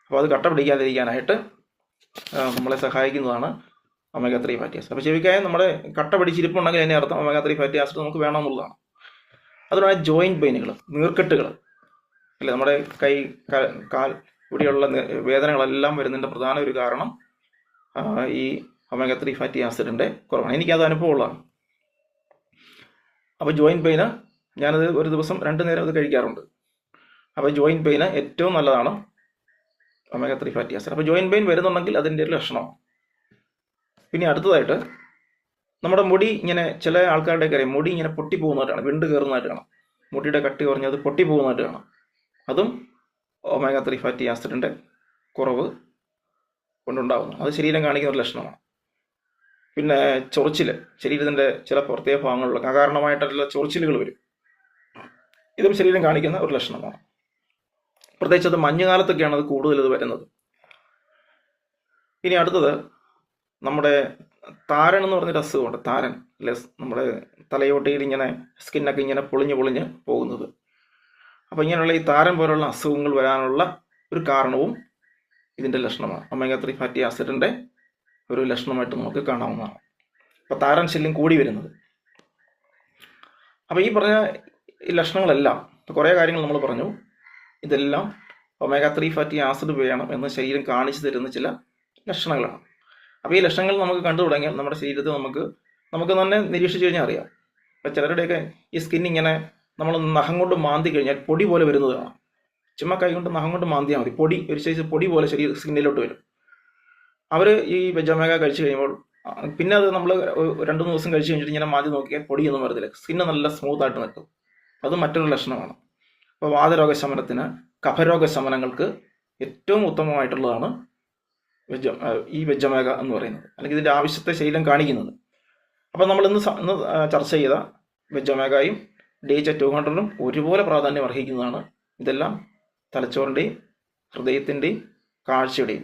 അപ്പോൾ അത് കട്ട പിടിക്കാതിരിക്കാനായിട്ട് നമ്മളെ സഹായിക്കുന്നതാണ് ഒമേഗ 3 ഫാറ്റി ആസിഡ്. അപ്പോൾ ചെവിക്കായം നമ്മുടെ കട്ട പിടിച്ചിരിപ്പുണ്ടെങ്കിൽ അതിൻ്റെ അർത്ഥം ഒമേഗ 3 ഫാറ്റി ആസിഡ് നമുക്ക് വേണമെന്നുള്ളതാണ്. അതുപോലെ ജോയിൻറ്റ് പെയിനുകൾ, നീർക്കെട്ടുകൾ അല്ലേ, നമ്മുടെ കൈ കാൽ ഇവിടെയുള്ള വേദനകളെല്ലാം വരുന്നതിൻ്റെ പ്രധാന ഒരു കാരണം ഈ ഒമേഗ 3 ഫാറ്റി ആസിഡിൻ്റെ കുറവാണ്. എനിക്കത് അനുഭവമുള്ളതാണ്. അപ്പോൾ ജോയിൻറ്റ് പെയിന് ഞാനത് ഒരു ദിവസം 2 നേരം അത് കഴിക്കാറുണ്ട്. അപ്പോൾ ജോയിൻറ്റ് പെയിന് ഏറ്റവും നല്ലതാണ് ഒമേഗ 3 ഫാറ്റി ആസിഡ്. അപ്പോൾ ജോയിൻറ്റ് പെയിൻ വരുന്നുണ്ടെങ്കിൽ അതിൻ്റെ ഒരു ലക്ഷണമാണ്. പിന്നെ അടുത്തതായിട്ട് നമ്മുടെ മുടി ഇങ്ങനെ ചില ആൾക്കാരുടെയൊക്കെ അറിയാം, മുടി ഇങ്ങനെ പൊട്ടിപ്പോകുന്നതായിട്ടാണ്, വിണ്ട് കയറുന്നതായിട്ട് കാണാം. മുടിയുടെ കട്ടി കുറഞ്ഞത് പൊട്ടിപ്പോകുന്നതായിട്ട് കാണാം. അതും ഒമേഗ 3 ഫാറ്റി ആസിഡിൻ്റെ കുറവ് കൊണ്ടുണ്ടാകുന്നു. അത് ശരീരം കാണിക്കുന്ന ഒരു ലക്ഷണമാണ്. പിന്നെ ചൊറിച്ചിൽ, ശരീരത്തിൻ്റെ ചില പ്രത്യേക ഭാഗങ്ങളിലൊക്കെ അകാരണമായിട്ടുള്ള ചൊറിച്ചിലുകൾ വരും. ഇതും ശരീരം കാണിക്കുന്ന ഒരു ലക്ഷണമാണ്. പ്രത്യേകിച്ച് അത് മഞ്ഞുകാലത്തൊക്കെയാണ് അത് കൂടുതൽ ഇത് വരുന്നത്. ഇനി അടുത്തത് നമ്മുടെ താരൻ എന്ന് പറഞ്ഞൊരു അസുഖമുണ്ട്. താരൻ നമ്മുടെ തലയോട്ടിയിൽ ഇങ്ങനെ സ്കിന്നൊക്കെ ഇങ്ങനെ പൊളിഞ്ഞ് പോകുന്നത്. അപ്പോൾ ഇങ്ങനെയുള്ള ഈ താരൻ പോലുള്ള അസുഖങ്ങൾ വരാനുള്ള ഒരു കാരണവും ഇതിൻ്റെ ലക്ഷണമാണ്. ഒമേഗ 3 ഫാറ്റി ആസിഡിൻ്റെ ഒരു ലക്ഷണമായിട്ട് നമുക്ക് കാണാവുന്നതാണ്. അപ്പോൾ താരൻ ശല്യം കൂടി വരുന്നത്. അപ്പോൾ ഈ പറഞ്ഞ ഈ ലക്ഷണങ്ങളെല്ലാം, കുറേ കാര്യങ്ങൾ നമ്മൾ പറഞ്ഞു, ഇതെല്ലാം ഒമേഗ 3 ഫാറ്റി ആസിഡ് വേണം എന്ന് ശരീരം കാണിച്ചു തരുന്ന ചില ലക്ഷണങ്ങളാണ്. അപ്പോൾ ഈ ലക്ഷണങ്ങൾ നമുക്ക് കണ്ടു തുടങ്ങിയാൽ നമ്മുടെ ശരീരത്തിൽ നമുക്ക് തന്നെ നിരീക്ഷിച്ച് കഴിഞ്ഞാൽ അറിയാം. അപ്പോൾ ചിലരുടെയൊക്കെ ഈ സ്കിൻ ഇങ്ങനെ നമ്മൾ നഖം കൊണ്ട് മാന്തി കഴിഞ്ഞാൽ പൊടി പോലെ വരുന്നത് കാണാം. ചുമ്മാ കൈ കൊണ്ട് നഖം കൊണ്ട് മാന്തിയാൽ മതി, ഒരു സൈസ് പൊടി പോലെ സ്കിന്നിലോട്ട് വരും. അവർ ഈ വെജ് ഒമേഗ കഴിച്ചു കഴിയുമ്പോൾ പിന്നെ അത് നമ്മൾ 2-3 ദിവസം കഴിച്ച് കഴിഞ്ഞിട്ട് ഇങ്ങനെ മാറ്റി നോക്കിയാൽ പൊടിയൊന്നും വരത്തില്ല, സ്കിന്ന് നല്ല സ്മൂത്തായിട്ട് നിൽക്കും. അത് മറ്റൊരു ലക്ഷണമാണ്. അപ്പോൾ വാതരോഗ ശമനത്തിന്, കഫരോഗ ശമനങ്ങൾക്ക് ഏറ്റവും ഉത്തമമായിട്ടുള്ളതാണ് ഈ വെജ് ഒമേഗ എന്ന് പറയുന്നത്, അല്ലെങ്കിൽ ഇതിൻ്റെ ആവശ്യത്തെ ശരീരം കാണിക്കുന്നത്. അപ്പം നമ്മൾ ഇന്ന് ചർച്ച ചെയ്ത വെജ് ഒമേഗയും DHA-200 ഒരുപോലെ പ്രാധാന്യം അർഹിക്കുന്നതാണ്. ഇതെല്ലാം തലച്ചോറിൻ്റെയും ഹൃദയത്തിൻ്റെയും കാഴ്ചയുടെയും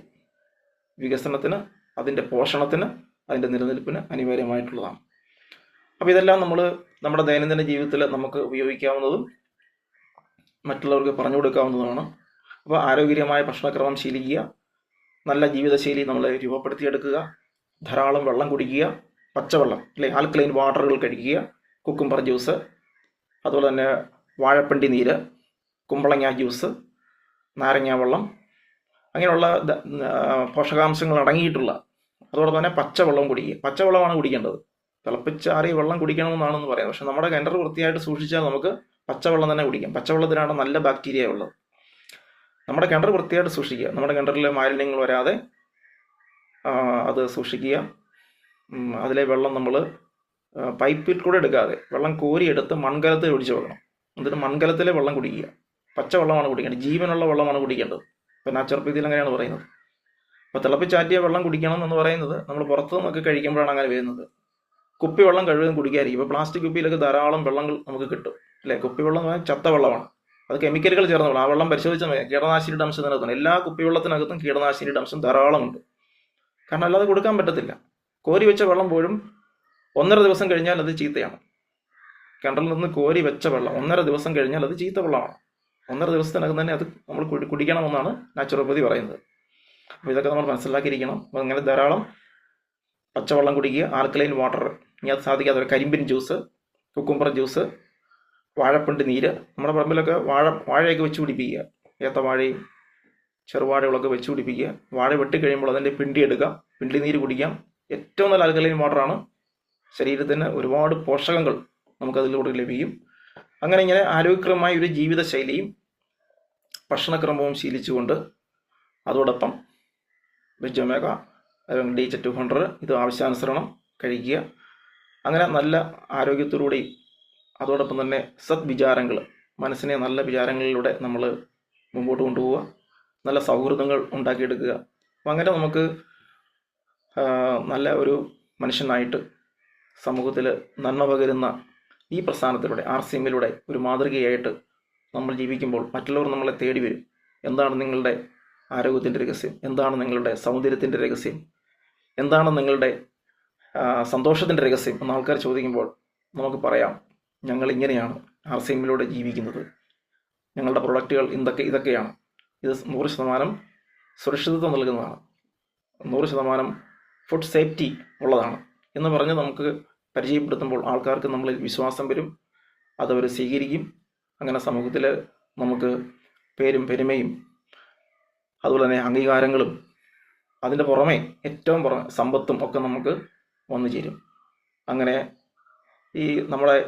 വികസനത്തിന്, അതിൻ്റെ പോഷണത്തിന്, അതിൻ്റെ നിലനിൽപ്പിന് അനിവാര്യമായിട്ടുള്ളതാണ്. അപ്പോൾ ഇതെല്ലാം നമ്മൾ നമ്മുടെ ദൈനംദിന ജീവിതത്തിൽ നമുക്ക് ഉപയോഗിക്കാവുന്നതും മറ്റുള്ളവർക്ക് പറഞ്ഞു കൊടുക്കാവുന്നതാണ്. അപ്പോൾ ആരോഗ്യകരമായ ഭക്ഷണക്രമം ശീലിക്കുക, നല്ല ജീവിതശൈലി നമ്മൾ രൂപപ്പെടുത്തിയെടുക്കുക, ധാരാളം വെള്ളം കുടിക്കുക, പച്ചവെള്ളം ആൽക്കലൈൻ വാട്ടറുകൾ കഴിക്കുക, കുക്കുംബർ ജ്യൂസ്, അതുപോലെ തന്നെ വാഴപ്പിണ്ടി നീര്, കുമ്പളങ്ങ ജ്യൂസ്, നാരങ്ങ വെള്ളം, അങ്ങനെയുള്ള പോഷകാംശങ്ങൾ അടങ്ങിയിട്ടുള്ള, അതോടൊപ്പം തന്നെ പച്ചവെള്ളം കുടിക്കുക. പച്ചവെള്ളമാണ് കുടിക്കേണ്ടത്. തിളപ്പിച്ചാറിയ വെള്ളം കുടിക്കണമെന്നാണെന്ന് പറയാം. പക്ഷെ നമ്മുടെ കിണർ വൃത്തിയായിട്ട് സൂക്ഷിച്ചാൽ നമുക്ക് പച്ചവെള്ളം തന്നെ കുടിക്കാം. പച്ചവെള്ളത്തിലാണ് നല്ല ബാക്ടീരിയ ഉള്ളത്. നമ്മുടെ കിണർ വൃത്തിയായിട്ട് സൂക്ഷിക്കുക, നമ്മുടെ കിണറിൽ മാലിന്യങ്ങൾ വരാതെ അത് സൂക്ഷിക്കുക. അതിലെ വെള്ളം നമ്മൾ പൈപ്പിൽ കൂടെ എടുക്കാതെ വെള്ളം കോരിയെടുത്ത് മൺകലത്തിൽ ഒഴിച്ചു വെക്കണം. എന്നിട്ട് മൺകലത്തിലെ വെള്ളം കുടിക്കുക. പച്ചവെള്ളമാണ് കുടിക്കേണ്ടത്, ജീവനുള്ള വെള്ളമാണ് കുടിക്കേണ്ടത്. ഇപ്പം നാച്ചുറോപ്പതിയിൽ അങ്ങനെയാണ് പറയുന്നത്. അപ്പോൾ തിളപ്പിച്ചാറ്റിയ വെള്ളം കുടിക്കണം എന്ന് പറയുന്നത് നമ്മൾ പുറത്തു നിന്നൊക്കെ കഴിക്കുമ്പോഴാണ് അങ്ങനെ വരുന്നത്. കുപ്പിവെള്ളം കഴിവതും കുടിക്കാതിരിക്കും. ഇപ്പോൾ പ്ലാസ്റ്റിക് കുപ്പിയിലൊക്കെ ധാരാളം വെള്ളങ്ങൾ നമുക്ക് കിട്ടും അല്ലേ. കുപ്പിവെള്ളം എന്ന് പറഞ്ഞാൽ ചത്ത വെള്ളമാണ്, അത് കെമിക്കലുകൾ ചേർന്ന വെള്ളം. ആ വെള്ളം പരിശോധിച്ചാൽ മതി, കീടനാശിനിയുടെ അംശം ഇതിനകത്താണ്. എല്ലാ കുപ്പിവെള്ളത്തിനകത്തും കീടനാശിനിയുടെ അംശം ധാരാളമുണ്ട്. കാരണം അല്ലാതെ കൊടുക്കാൻ പറ്റത്തില്ല. കോരി വെച്ച വെള്ളം പോലും 1.5 ദിവസം കഴിഞ്ഞാൽ അത് ചീത്തയാണ്. കിണറിൽ നിന്ന് കോരി വെച്ച വെള്ളം 1.5 ദിവസം കഴിഞ്ഞാൽ അത് ചീത്ത വെള്ളമാണ്. 1.5 ദിവസത്തിനകം തന്നെ അത് നമ്മൾ കുടിക്കണമെന്നാണ് നാച്ചുറോപ്പതി പറയുന്നത്. അപ്പോൾ ഇതൊക്കെ നമ്മൾ മനസ്സിലാക്കിയിരിക്കണം. അപ്പോൾ അങ്ങനെ ധാരാളം പച്ചവെള്ളം കുടിക്കുക, ആൽക്കലൈൻ വാട്ടർ, ഇനി അത് സാധിക്കാതെ കരിമ്പിൻ ജ്യൂസ്, കുക്കുംബർ ജ്യൂസ്, വാഴപ്പിണ്ടി നീര്. നമ്മുടെ പറമ്പിലൊക്കെ വാഴയൊക്കെ വെച്ച് പിടിപ്പിക്കുക, ഏത്തവാഴയും ചെറുവാഴകളൊക്കെ വെച്ച് പിടിപ്പിക്കുക. വാഴ വെട്ടിക്കഴിയുമ്പോൾ അതിൻ്റെ പിണ്ടി എടുക്കാം, പിണ്ടി നീര് കുടിക്കാം. ഏറ്റവും നല്ല ആൽക്കലൈൻ വാട്ടറാണ്. ശരീരത്തിന് ഒരുപാട് പോഷകങ്ങൾ നമുക്കതിലൂടെ ലഭിക്കും. അങ്ങനെ ഇങ്ങനെ ആരോഗ്യകരമായ ഒരു ജീവിതശൈലിയും ഭക്ഷണക്രമവും ശീലിച്ചുകൊണ്ട് അതോടൊപ്പം വെജ് ഒമേഗ DHA-200 ഇത് ആവശ്യാനുസരണം കഴിക്കുക. അങ്ങനെ നല്ല ആരോഗ്യത്തോടുകൂടി അതോടൊപ്പം തന്നെ സദ്വിചാരങ്ങൾ, മനസ്സിനെ നല്ല വിചാരങ്ങളിലൂടെ നമ്മൾ മുമ്പോട്ട് കൊണ്ടുപോവുക, നല്ല സൗഹൃദങ്ങൾ ഉണ്ടാക്കിയെടുക്കുക. അപ്പം അങ്ങനെ നമുക്ക് നല്ല ഒരു മനുഷ്യനായിട്ട് സമൂഹത്തിൽ നന്മ പകരുന്ന ഈ പ്രസ്ഥാനത്തിലൂടെ RCMലൂടെ ഒരു മാതൃകയായിട്ട് നമ്മൾ ജീവിക്കുമ്പോൾ മറ്റുള്ളവർ നമ്മളെ തേടി വരും. എന്താണ് നിങ്ങളുടെ ആരോഗ്യത്തിൻ്റെ രഹസ്യം, എന്താണ് നിങ്ങളുടെ സൗന്ദര്യത്തിൻ്റെ രഹസ്യം, എന്താണ് നിങ്ങളുടെ സന്തോഷത്തിൻ്റെ രഹസ്യം എന്ന് ആൾക്കാർ ചോദിക്കുമ്പോൾ നമുക്ക് പറയാം, ഞങ്ങൾ ഇങ്ങനെയാണ് RCMലൂടെ ജീവിക്കുന്നത്, ഞങ്ങളുടെ പ്രൊഡക്റ്റുകൾ ഇതൊക്കെയാണ്, ഇത് 100% സുരക്ഷിതത്വം നൽകുന്നതാണ്, 100% ഫുഡ് സേഫ്റ്റി ഉള്ളതാണ് എന്ന് പറഞ്ഞ് നമുക്ക് പരിചയപ്പെടുത്തുമ്പോൾ ആൾക്കാർക്ക് നമ്മളിൽ വിശ്വാസം വരും, അതവർ സ്വീകരിക്കും. അങ്ങനെ സമൂഹത്തിൽ നമുക്ക് പേരും പെരുമയും അതുപോലെ തന്നെ അംഗീകാരങ്ങളും അതിൻ്റെ പുറമെ ഏറ്റവും സമ്പത്തും ഒക്കെ നമുക്ക് വന്നു ചേരും. അങ്ങനെ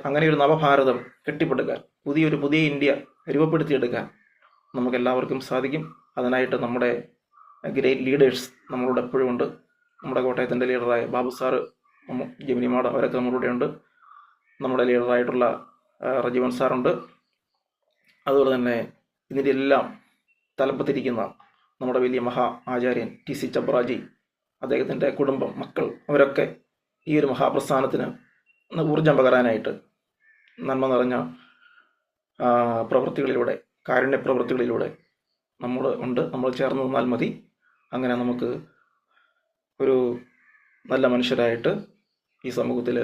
അങ്ങനെ ഒരു നവഭാരതം കെട്ടിപ്പടുക്കാൻ, പുതിയ ഇന്ത്യ രൂപപ്പെടുത്തിയെടുക്കാൻ നമുക്കെല്ലാവർക്കും സാധിക്കും. അതിനായിട്ട് നമ്മുടെ ഗ്രേറ്റ് ലീഡേഴ്സ് നമ്മളോട് എപ്പോഴും ഉണ്ട്. നമ്മുടെ കോട്ടയത്തിൻ്റെ ലീഡറായ ബാബു സാറ്, ജെമിനി മാഡം, അവരൊക്കെ നമ്മളുടെ ഉണ്ട്. നമ്മുടെ ലീഡറായിട്ടുള്ള റജീവൻ സാറുണ്ട്. അതുപോലെ തന്നെ ഇതിൻ്റെ എല്ലാം തലപ്പത്തിരിക്കുന്ന നമ്മുടെ വലിയ മഹാ ആചാര്യൻ TC ചബ്രാജി, അദ്ദേഹത്തിൻ്റെ കുടുംബം, മക്കൾ, അവരൊക്കെ ഈ ഒരു മഹാപ്രസ്ഥാനത്തിന് ഊർജം പകരാനായിട്ട് നന്മ നിറഞ്ഞ പ്രവൃത്തികളിലൂടെ, കാരുണ്യ പ്രവൃത്തികളിലൂടെ നമ്മൾ ചേർന്ന് നിന്നാൽ മതി. അങ്ങനെ നമുക്ക് ഒരു നല്ല മനുഷ്യരായിട്ട് ഈ സമൂഹത്തിൽ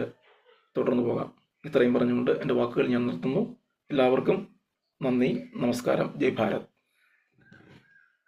തുടർന്നു പോകാം. ഇത്രയും പറഞ്ഞുകൊണ്ട് എൻ്റെ വാക്കുകൾ ഞാൻ നിർത്തുന്നു. എല്ലാവർക്കും നന്ദി, നമസ്കാരം, ജയ് ഭാരത്.